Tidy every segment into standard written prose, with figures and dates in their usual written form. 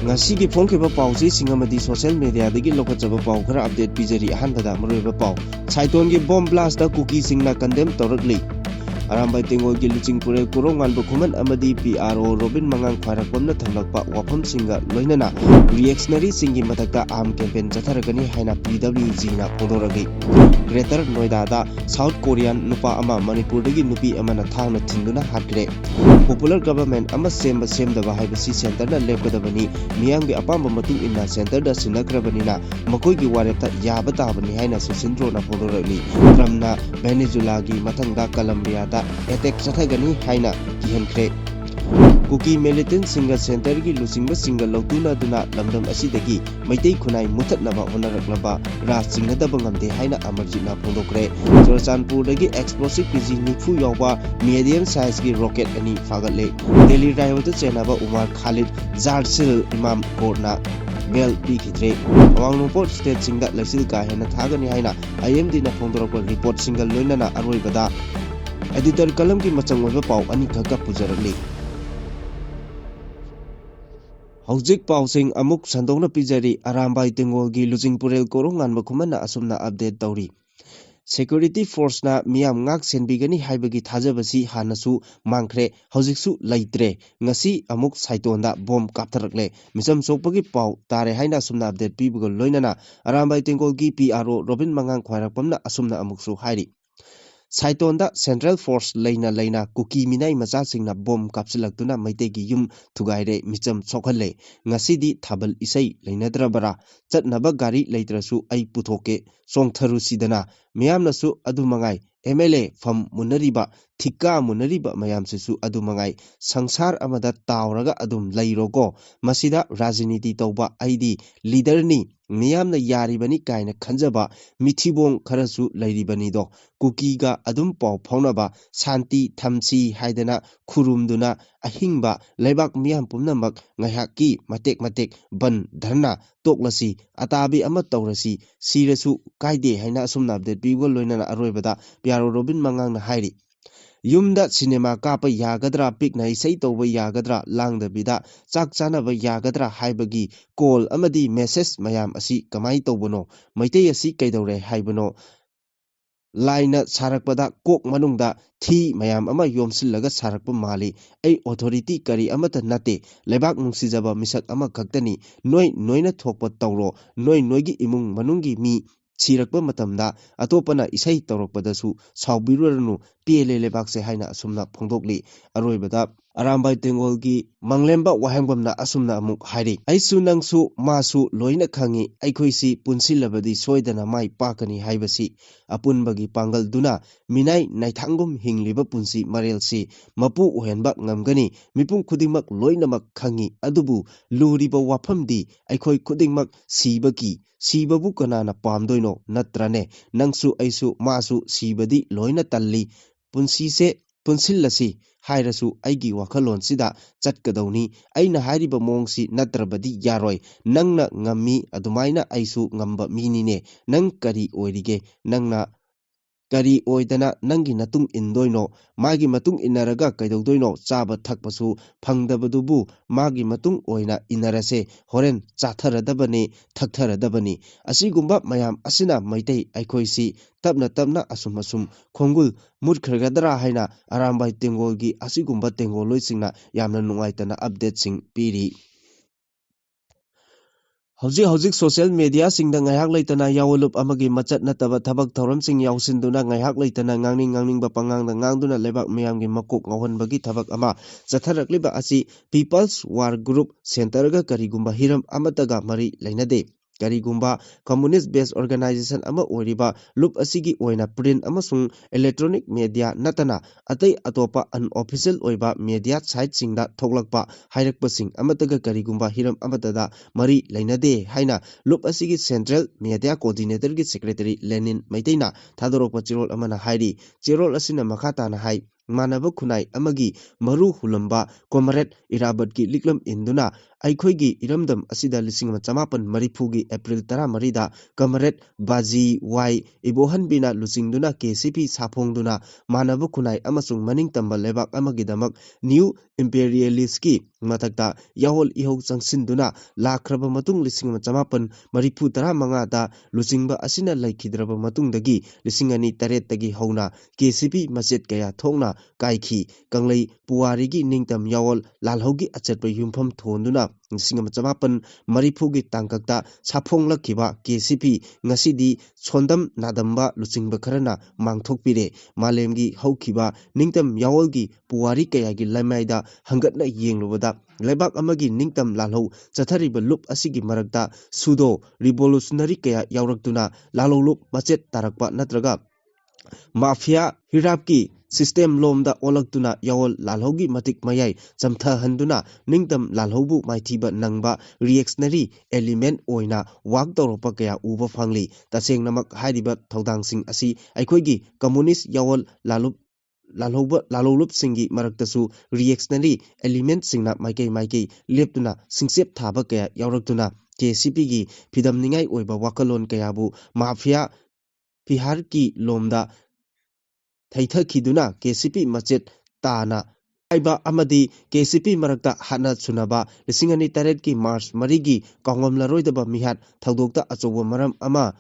Ngasi ki phone ke ba pau si singamadi social media dagi lokachaba pau khara update pijari ahanbada marweba pau Saiton gi bomb blast da cookie singna condemn torakli Arambai Tengol gi Luching Purel Kurongan Bukuman Amadi PRO Robin Mangang Kharakomna Thanglakpa Wafam Singa Loinana Reactionary Singi Matakta Arm Campaign Jatharagani Haina PWG na Pondoragi Greater Noida da South Korean Nupa Ama Manipur dagi Nupi Amana Thangna Thinduna Hakre Popular Government Ama Semba Semdaba Haibasi Center na Lepkadabani Miyamgi Apamba Matung Inna Center da Sinakrabanina Makoi gi Wareta Yabata Bani Haina Susindro na Pondoragi Tramna Venezuela gi Matanga Colombia da attack Sathagani Haina Kihankre Cookie Militant Singer Center gi Lusingba Single Lotuna Duna Lamdam Asidagi Maitei Kunai Mutat Naba Honaraklaba Ra Singadaba Ngamde Haina Amarjina Pondokre Chorchanpur dagi explosive PG Nifu Yawa medium size gi rocket ani Fagatle Delhi Rayota Chenaba Umar Khalid Zarsil Imam Korna Bell Pikidre Awang Report State Singa Lasil Kahena Thagani Haina IMD na Pondorako report single Loinana Aroibada Editor Kalam ki Machang Weba Pau Ani Kaka Pujarali Hojik Pau Sing Amuk Sandona Pijari Arambai Tengol gi Luching Purel Korongan Bakumana Asumna update Tauri Security Force na Miyam Ngak Senbigani Haibagi Thajabasi Hanasu Mangkre Hojiksu Laitre Ngasi Amuk Saitonda Bomb Kaptarakle Misam Sopagi Pau Tare Haina Sumna update Pibugo Loinana Arambai Tengol gi PRO Robin Mangang Khwarakpamna Asumna Amuksu Hairi Saitonda Central Force Laina Cookie Minai Macha Singna Bomb Kapsilaktuna Maitegi Yum Thugaire Micham Sokhale Ngasidi Thabal Isai Lainadrabara Chatnaba Gari Laitrasu Ai Puthoke Songtharu Sidana Miyamnasu Adumangai MLA Fam Munariba Thika Munariba Mayam Sisu Adumangai Sangsar Amada Tauraga Adum Lairogo Masida Rajiniti Tauba ID Leader ni Miyamna Yaribani Kaina Khanjaba Mithibong Kharasu Lairibanido Kukiga Adum Pau Paunaba Santi Thamsi Haidana Khurumduna Ahingba Lebak Miyam Pumnamak Ngahaki Matek Ban Dharna Toklasi Atabi Ama Taurasi Sirasu Kaide Haina Asumna update Bigo Loinana Aroibada Piaro Robin Mangang na Hairi Yumda cinema kapa yagadra pikna isai toba yagadra langdabida chak chanaba yagadra haibagi call amadi message mayam asi kamai tobano maitei asi kaidore haibano laina sarakpada kok manungda thi mayam ama yomsillaga sarakpa mali ai authority kari amata nate lebak nungsijaba misak ama khaktani noina thokpa tawro noigi imung manungi mi Chirakpa matamda atopana isai tawrakpadasu saubiruranu PLA lebakse haina asumna phongdokli aroibada Arambai Tengol gi Manglemba Wahangbamna asumna amuk hairi aisu nangsu masu loina khangi aikoisi punsilabadi soidana mai pakani haibasi apunbagi pangal duna minai naithangum hingliba punsi marelsi mapu uhenba ngamgani mipung khudingmak loinamak khangi adubu luriba wafamdi aikoi khudingmak sibabu kanana pamdoino natrane nangsu aisu masu sibadi loina talli punsilasi hairasu aigi wakhalon sida chatkadawni aina hariba mongsi natrabadi yaroi nangna ngammi adumaina aisu ngamba minine nang kari oirige nangna Kari oidana nangi natung indoino magi matung inaraga kaidogdoino chaba thakpasu phangdabadubu magi matung oina inarase horen chatharadabani thaktheradabani asigumba mayam asina maitei aikoisi tapna asum khongul mutkhragadra haina Arambai Tengol gi asigumba tengol loisingna yamna nungaitana update sing piri Hojik social media singda ngayak leitana yawolup amagi machat nataba thabak thoram sing yawsinduna ngayak leitana ngangning bapangangda ngangduna lebak miyamgi makok ngawhanbagi thabak ama chatharakliba asi People's War Group Center ga karigumba hiram amataga mari leinade Karigumba Communist Based Organization ama oriba loop asigi oina print amasung electronic media natana atai atopa unofficial oiba media site singda thoklakpa hairakpasing amataga karigumba hiram amatada mari leinade haina loop asigi Central Media Coordinator gi Secretary Lenin Maiteina thadorokpa chirol amana hairi chirol asina makhata na hai Manaba Kunai Amagi Maru Hulamba Comrade Irabatki Liklam Induna Aikoigi Iramdam Asida Lising Chamapan Maripugi April Tara Marida Comrade Baji Y Ibohan Bina Lusingduna KCP Sapongduna Manaba Kunai Amasung Maning Tamba Lebak Amagidamak New Imperialistki Matakta Yahol Iho Sangsinduna Lakraba Matung Lising Chamapan Maripu Tara Mangada Lusingba Asina Laikidraba Matung Dagi Lisingani Taret Dagi Hona KCP Masjid Kaya Thongna Kaiki Kanglei Puarigi Ningtam Yawol Lalhogi Achatpa Yumpham Thonduna Singam Chamapan Maripugi Tangkakta Sapong Lakiba KCP Ngasidi Sondam Nadamba Lusingba Karana Mangthokpire Malemgi Haukiba Ningtam Yawolgi Puari Kayagi Lamaida Hangatna Yenglubada Lebak Amagi Ningtam Lalho Chathariba Lup Asigi Marakta Sudo Revolutionary Kaya Yauraktuna Lalo Lup Machet Tarakpa Natraga Mafia Hirapki System Lomda Olaktuna Yawol Lalhogi Matik Mayai Chamtha Handuna Ningtam Lalhobu Maithiba Nangba Reactionary Element Oina Wak Toropa Kaya Uba Fangli Taseng Namak Haidiba Thodang Sing Asi Aikoigi Communist Yawol Lalolup Singi Maraktasu Reactionary Element Singna Maikei Leptuna Singsep Thaba Kaya Yauraktuna KCP gi Pidam Ningai Oiba Wakalon Kayabu Mafia Pihar ki Lomda Thaitha Kiduna KCP Machet Tana Aiba Amadi KCP Marakta Hana Sunaba Lisingani Taret ki March Marigi Kongom Laroidaba Mihat Thadokta Achobo Maram Ama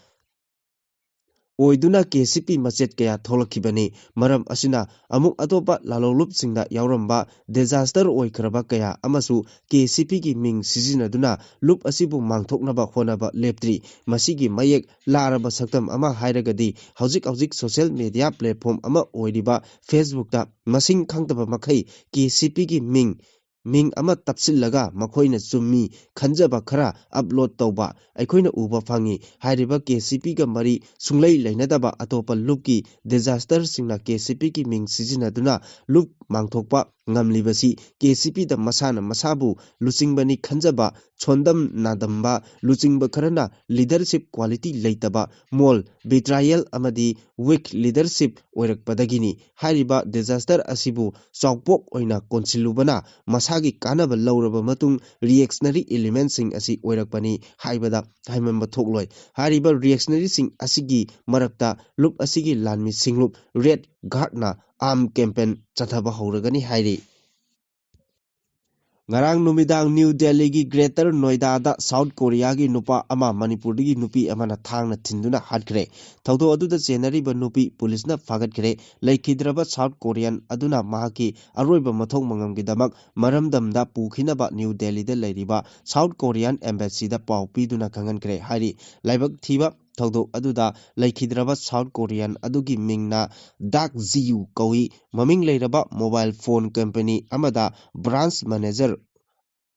Oiduna KCP Machet Kaya Tholakibani Maram Asina Amuk Atopa Lalolup Singda Yauramba Disaster Oikraba Kaya Amasu KCP ki Ming Sizinaduna Lup Asibu Mangthoknaba Honaba Leptri Masigi Mayek Laraba Saktam Ama Hairagadi Hauzik Social Media Platform Ama Oidiba Facebook ta Masing Khangtaba Makai KCP ki Ming ama tapsillaga makoina chummi khanjaba khara upload tawba aikoina uba phangi hairiba KCP ga mari sunglai leinadaba atopa lupki disaster singna KCP ki ming sizinaduna lup mangthokpa ngamlibasi KCP da masana masabu lucingbani khanjaba chondam nadamba lucingba kharana leadership quality leitaba mol betrayal amadi weak leadership oirakpadagini hairiba disaster asibu chawpok oina konsilubana masagi kanaba lauraba matung reactionary elements sing asi oirakpani haibada haimamba thokloi hariba reactionary sing asigi marakta lup asigi lanmi singlup red guard na arm campaign chathaba hauragani hairi Ngarang numidang New Delhi gi Greater Noida da South Korea gi nupa ama Manipur gi nupi amana thangna thinduna hatkre thaudo aduda chenari ba nupi police na fagatkhre laikhidraba South Korean aduna mahaki aroiba mathong mangam gi damak maramdam da pukhina ba New Delhi da leiriba South Korean embassy da pau piduna kangankre hari laibak thiba thaudo aduda laikhidraba South Korean adugi mingna Dak Ziyu kawi maming leiraba mobile phone company amada branch manager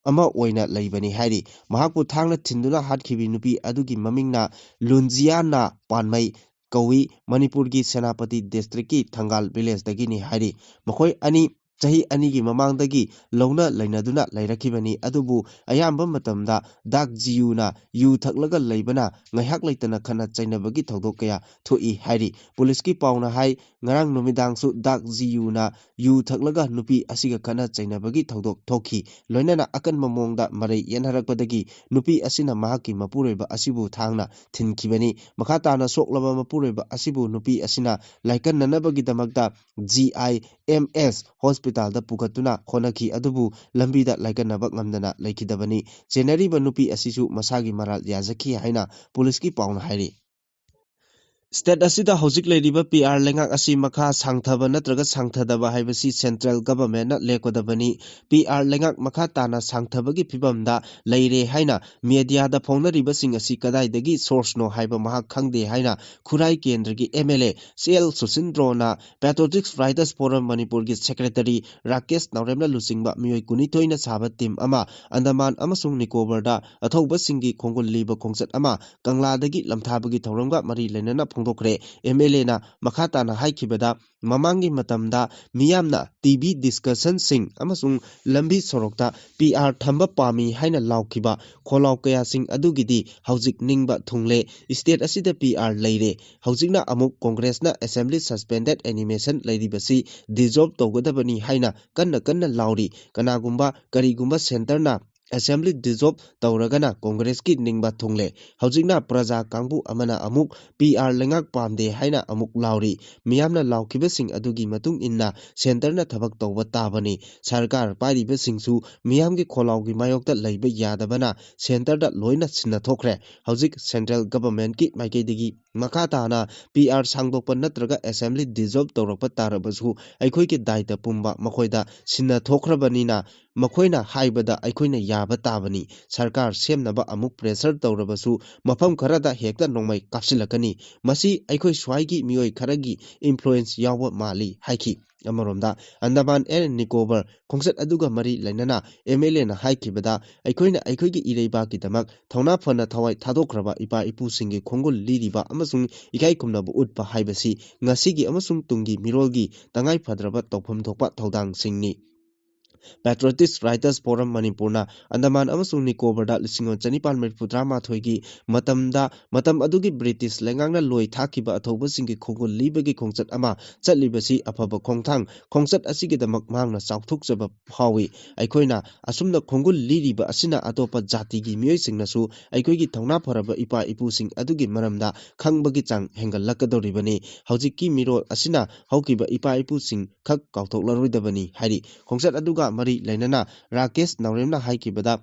ama oina leibani hairi mahakpu thangna thinduna hatkhibi nupi adugi mamingna Lunjiana Panmai kawi Manipur gi Senapati district ki Thangal village dagini hairi makhoi ani Chahi anigi mamangdagi launa lainaduna lairakibani adubu ayamba matamda Dak Jiuna yu thaklaga laibana ngaihak laitana khana chainabagi thodok kaya thoi hairi police ki pauna hai ngarang numidang su Dak Jiuna yu thaklaga nupi asiga khana chainabagi thodok thoki loinana akan mamongda marai yenharakpadagi nupi asina mahaki mapureiba asibu thangna thinkibani makhatana soklaba mapureiba asibu nupi asina laikan nanabagi damakta GIMS hospital da pukatuna khonaki adubu lambida laikanaba ngamdana laikidabani January ba nupi asisu masagi maral yazaki haina police ki pauna hairi State asida hojik leiriba PR lengak asi makha sangthaba natraga sangthadaba haibasi central government na lekodabani PR lengak makha tana sangthabagi phibamda leire haina media da phonariba sing asi kadai dagi source no haiba mahak khangde haina Khurai Kendra gi MLA CL Susindro na Patriotic Writers Forum Manipur gi secretary Rakesh Nauremna lucingba mioi kunithoi na saba team ama Andaman amasung Nicobar da athauba singi khongol liba khongsat ama Kangla dagi lamthabagi thauramga mari lenana ꯐꯣꯡꯗꯣꯛꯈ꯭ꯔꯦ MLA na makha tana haikibada mamangi matamda miyamna TV discussion amasung lambi sorokta PR thamba pami haina laukhiba kholaw kaya sing adugidi haujik ningba thungle state asida PR leire haujikna amuk congress na assembly suspended animation leiribasi dissolve tawgadabani haina kanna lauri kanagumba karigumba center na assembly dissolve tawragana congress ki ningba thungle haujikna praja kangbu amana amuk PR lengak pamde haina amuk lauri miyamna laukibasing adugi matung inna center na thabak tawba tabani sarkar pairibasingsu miyamgi kholawgi mayokta leiba yadabana center da loina sinna thokre haujik central government ki maikeidigi makha tana PR sangdokpa natraga assembly dissolve tawrakpa tarabasu aikhoi ki daita pumba makhoida sinna thokrabanina makhoina haibada aikhoina yaba tabani sarkar semnaba amuk pressure tawrabasu mafam kharada hekta nongmai kapsilakani masi aikoi swaigi mioi kharagi influence yawa mali haiki amaromda Andaman and Nicobar khongset aduga mari lainana MLA na haikibada aikoina aikoigi ireiba kidamak thona phana thawai thadokraba ipa ipu singi khongul liriba amasung ikai kumnabu utpa haibasi ngasigi amasung tungi mirolgi tangai phadraba tawpham thokpa thodang singni Patriotic Writers Forum Manipurna Andaman amasung Nicobar da lisingon chanipal merpudrama thoigi matam adugi British lengangna loi thakiba athoba singi khongul libagi khongchat ama chatlibasi afaba khongchat asigi damak mangna chauthukjaba phawi aikoina asumna khongul liriba asina atopa jati gi mioi singnasu aikoigi thongna pharaba ipa ipu sing adugi maramda khangbagi chang hengal lakadoribani haujiki mirol asina haukiba ipa ipu sing khak kauthoklaroi hairi khongchat aduga mari lainana Rakesh Nauremna haikibada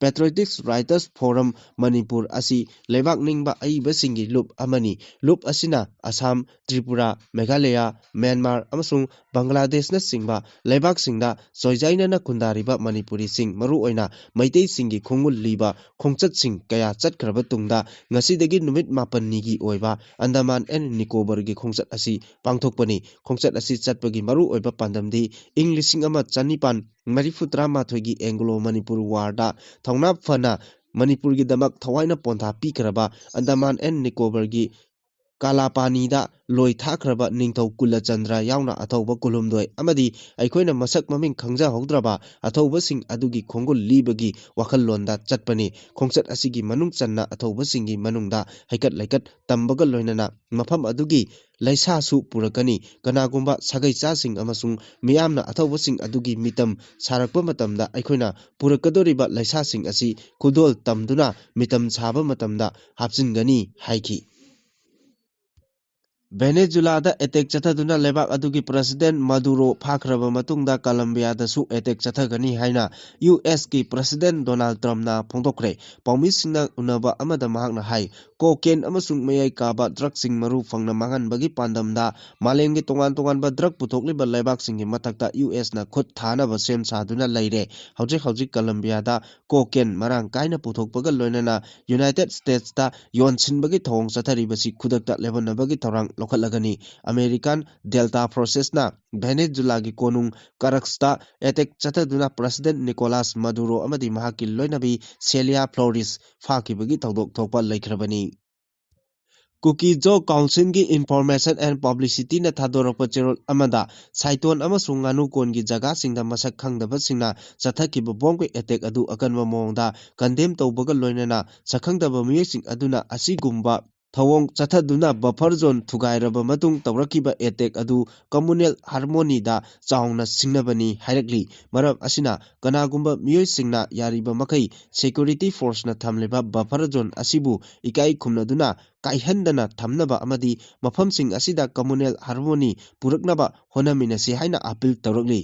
Patriotic Writers Forum Manipur asi lebak ningba aibasingi loop amani loop asina Assam Tripura Meghalaya Myanmar amasung Bangladesh na singba lebak singda soijaina na kundariba Manipuri sing maru oina maitei singi khongul liba khongchat sing kaya chatkraba tungda ngasidagi numit 8 nigi oiba Andaman and Nicobar gi khongchat asi pangthokpani khongchat asi chatpagi maru oiba pandamdi Englishing ama chanipan Marifutra mathoigi Anglo Manipur Warda thongna phana Manipur gi damak thawaina pontha pikraba Andaman and Nicobar gi Kalapani da loi thakraba ningthau Kulachandra yauna athauba kulumdoi amadi aikoina masak maming khangja haudraba athauba sing adugi khongul libagi wakhallonda chatpani khongchat asigi manung channa athauba singi manungda haikat laikat tambaga loinana mafam adugi laisa su purakani kanagumba sagai cha sing amasung miyamna athauba sing adugi mitam sarakpa matamda aikoina purakadoriba laisa sing asi kudol tamduna mitam chaba matamda hapjingani haiki Venezuela attack chathaduna lebak adugi president Maduro phakraba matungda Colombia da su attack chathagani haina US ki president Donald Trump na phongdokre paumisingna unaba amada mahakna hai cocaine amasung mayai kaba drug sing maru phangna mangan bagi pandamda malemgi tongan ba drug puthokliba lebak singi mathakta US na khut thana ba sem saduna leire hojik Colombia da cocaine marang kaina puthokpaga loinana United States da yonsin bagi thong chathari basi khudakta lebana bagi thorang lokhalagani American Delta Process na Venezuela gi konung Caracas attack chathaduna President Nicolas Maduro amadi mahaki loinabi Celia Flores phakibagi tawdok thokpa laikhrabani Cookie Joe Council gi Information and Publicity na thadorapa cherol amada saiton amasung nganu kon gi jaga singda masak khangdaba singna chathakiba bomb attack adu akanwa mongda condemn tawbaga loinana sakhangdaba miyesing aduna asigumba thawong chathaduna buffer zone thugairaba matung tawrakiba attack adu communal harmony da chaungna singnabani hairakli maram asina kanagumba miyoi singna yariba makai security force na thamleba buffer zone asibu ikai khumnaduna kaihandana thamnaba amadi mafamsing asida communal harmony puraknaba honaminasi haina appeal tawrakli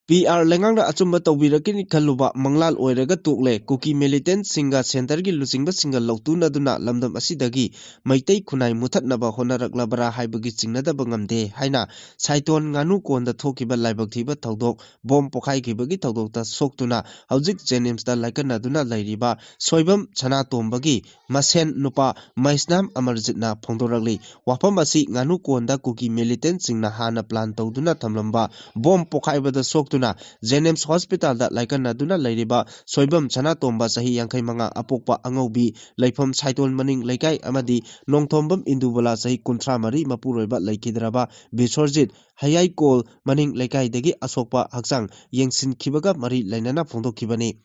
PR lengangda achumba tawbirakini khaluba manglal oiraga tukle Cookie militant singa center gi lusingba singa lautuna duna lamdam asidagi maitai khunai muthatnaba honaraklabara haibagi chingnadaba ngamde haina saiton nganu konda thokiba laibak thiba tawdok bom pokhai khibagi tawdokta soktuna haujik Jennings da laikana duna lairiba soibam chana tombagi masen nupa maisnam amarjitna phongdorakli wafam asi nganu konda Cookie militant singna hana plan tawduna thamlamba bom pokhaibada soktu ꯄꯨꯈꯠꯇꯨꯅ ꯖꯦꯅꯤꯝꯁ ꯍꯣꯁꯄꯤꯇꯥꯜꯗ ꯂꯥꯏꯀꯠꯅꯗꯨꯅ ꯂꯩꯔꯤꯕ ꯁꯣꯏꯕꯝ ꯁꯅꯥꯇꯣꯝꯕ ꯆꯍꯤ 35 ꯑꯄꯣꯛꯄ ꯑꯉꯧꯕꯤ ꯂꯩꯐꯝ ꯁꯥꯏꯇꯣꯟ ꯃꯅꯤꯡ ꯂꯩꯀꯥꯏ ꯑꯃꯗꯤ ꯅꯣꯡꯊꯣꯝꯕꯝ ꯏꯟꯗꯨꯕꯂꯥ ꯆꯍꯤ 34 ꯃꯄꯨꯔꯣꯏꯕ ꯂꯩꯈꯤꯗ꯭ꯔꯕ ꯕꯤꯁ꯭ꯋꯔꯖꯤꯠ ꯍꯌꯥꯏꯀꯣꯜ ꯃꯅꯤꯡ ꯂꯩꯀꯥꯏꯗꯒꯤ ꯑꯁꯣꯛꯄ ꯍꯛꯆꯥꯡ ꯌꯦꯡꯁꯤꯟꯈꯤꯕꯒ ꯃꯔꯤ ꯂꯩꯅꯅ ꯐꯣꯡꯗꯣꯛꯈꯤꯕꯅꯤ꯫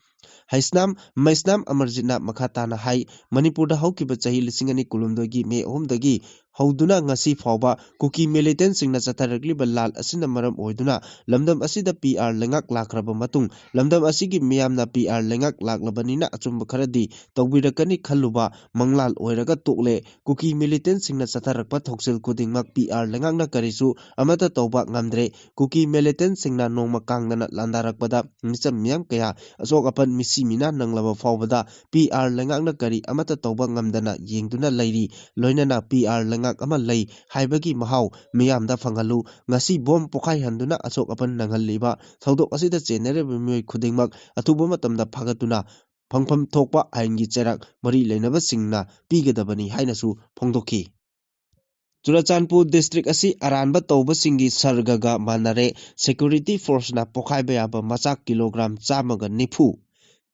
ꯍꯩꯁꯅꯥꯝ ꯃꯩꯁꯅꯥꯝ ꯑꯃꯔꯖꯤꯠꯅ ꯃꯈꯥ ꯇꯥꯅ ꯍꯥꯏ ꯃꯅꯤꯄꯨꯔꯗ ꯍꯧꯈꯤꯕ ꯆꯍꯤ 2019ꯒꯤ ꯃꯦ 3 ꯍꯧꯗꯨꯅ ꯉꯁꯤ ꯐꯥꯎꯕ ꯀꯨꯀꯤ ꯃꯤꯂꯤꯇꯦꯟꯠꯁꯤꯡꯅ ꯆꯠꯊꯔꯛꯂꯤꯕ ꯂꯥꯟ ꯑꯁꯤꯅ ꯃꯔꯝ ꯑꯣꯏꯗꯨꯅ ꯂꯝꯗꯝ ꯑꯁꯤꯗ ꯄꯤ.ꯑꯥꯔ. ꯂꯩꯉꯥꯛ ꯂꯥꯛꯈ꯭ꯔꯕ ꯃꯇꯨꯡ ꯂꯝꯗꯝ ꯑꯁꯤꯒꯤ ꯃꯤꯌꯥꯝꯅ ꯄꯤ.ꯑꯥꯔ. ꯂꯩꯉꯥꯛ ꯂꯥꯛꯂꯕꯅꯤꯅ ꯑꯆꯨꯝꯕ ꯈꯔꯗꯤ ꯇꯧꯕꯤꯔꯛꯀꯅꯤ ꯈꯜꯂꯨꯕ ꯃꯪꯂꯥꯟ ꯑꯣꯏꯔꯒ ꯇꯣꯛꯂꯦ꯫ ꯀꯨꯀꯤ ꯃꯤꯂꯤꯇꯦꯟꯠꯁꯤꯡꯅ ꯆꯠꯊꯔꯛꯄ ꯊꯧꯁꯤꯜ ꯈꯨꯗꯤꯡꯃꯛ ꯄꯤ.ꯑꯥꯔ. ꯂꯩꯉꯥꯛꯅ ꯀꯔꯤꯁꯨ ꯑꯃꯠꯇ ꯇꯧꯕ ꯉꯝꯗ꯭ꯔꯦ꯫ ꯀꯨꯀꯤ ꯃꯤꯂꯤꯇꯦꯟꯠꯁꯤꯡꯅ ꯅꯣꯡꯃ ꯀꯥꯡꯗꯅ ꯂꯥꯟꯗꯥꯔꯛꯄꯗ ꯃꯤꯆꯝ ꯃꯤꯌꯥꯝ ꯀꯌꯥ ꯑꯁꯣꯛ ꯑꯄꯟ ꯃꯤꯁꯤ ꯃꯤꯅꯥ ꯅꯪꯂꯕ ꯐꯥꯎꯕꯗ ꯄꯤ.ꯑꯥꯔ. ꯂꯩꯉꯥꯛꯅ ꯀꯔꯤ ꯑꯃꯠꯇ ꯇꯧꯕ ꯉꯝꯗꯅ ꯌꯦꯡꯗꯨꯅ ꯂꯩꯔꯤ꯫ ꯂꯣꯏꯅꯅ ꯄꯤ.ꯑꯥꯔ. ꯂꯩꯉꯥꯛ ꯑꯃ ꯂꯩ ꯍꯥꯏꯕꯒꯤ ꯃꯍꯥꯎ ꯃꯤꯌꯥꯝꯗ ꯐꯪꯍꯜꯂꯨ꯫ ꯉꯁꯤ ꯕꯣꯝ ꯄꯣꯈꯥꯏꯍꯟꯗꯨꯅ ꯑꯁꯣꯛ ꯑꯄꯟ ꯅꯪꯍꯜꯂꯤꯕ ꯊꯧꯗꯣꯛ ꯑꯁꯤꯗ ꯆꯦꯟꯅꯔꯤꯕ ꯃꯤꯑꯣꯏ ꯈꯨꯗꯤꯡꯃꯛ ꯑꯊꯨꯕ ꯃꯇꯝꯗ ꯐꯥꯒꯠꯇꯨꯅ ꯐꯪꯐꯝ ꯊꯣꯛꯄ ꯑꯥꯏꯟꯒꯤ ꯆꯩꯔꯥꯛ ꯃꯔꯤ ꯂꯩꯅꯕꯁꯤꯡꯅ ꯄꯤꯒꯗꯕꯅꯤ ꯍꯥꯏꯅꯁꯨ ꯐꯣꯡꯗꯣꯛꯈꯤ꯫ ꯆꯨꯔꯆꯥꯟꯄꯨꯔ ꯗꯤꯁꯇ꯭ꯔꯤꯛ ꯑꯁꯤ ꯑꯔꯥꯟꯕ ꯇꯧꯕꯁꯤꯡꯒꯤ ꯁꯔꯒꯒ ꯃꯥꯟꯅꯔꯦ꯫ ꯁꯦꯀ꯭ꯌꯨꯔꯤꯇꯤ ꯐꯣꯔꯁꯅ ꯄꯣꯈꯥꯏꯕ ꯌꯥꯕ ꯃꯆꯥꯛ ꯀꯤꯂꯣꯒ꯭ꯔꯥꯝ 190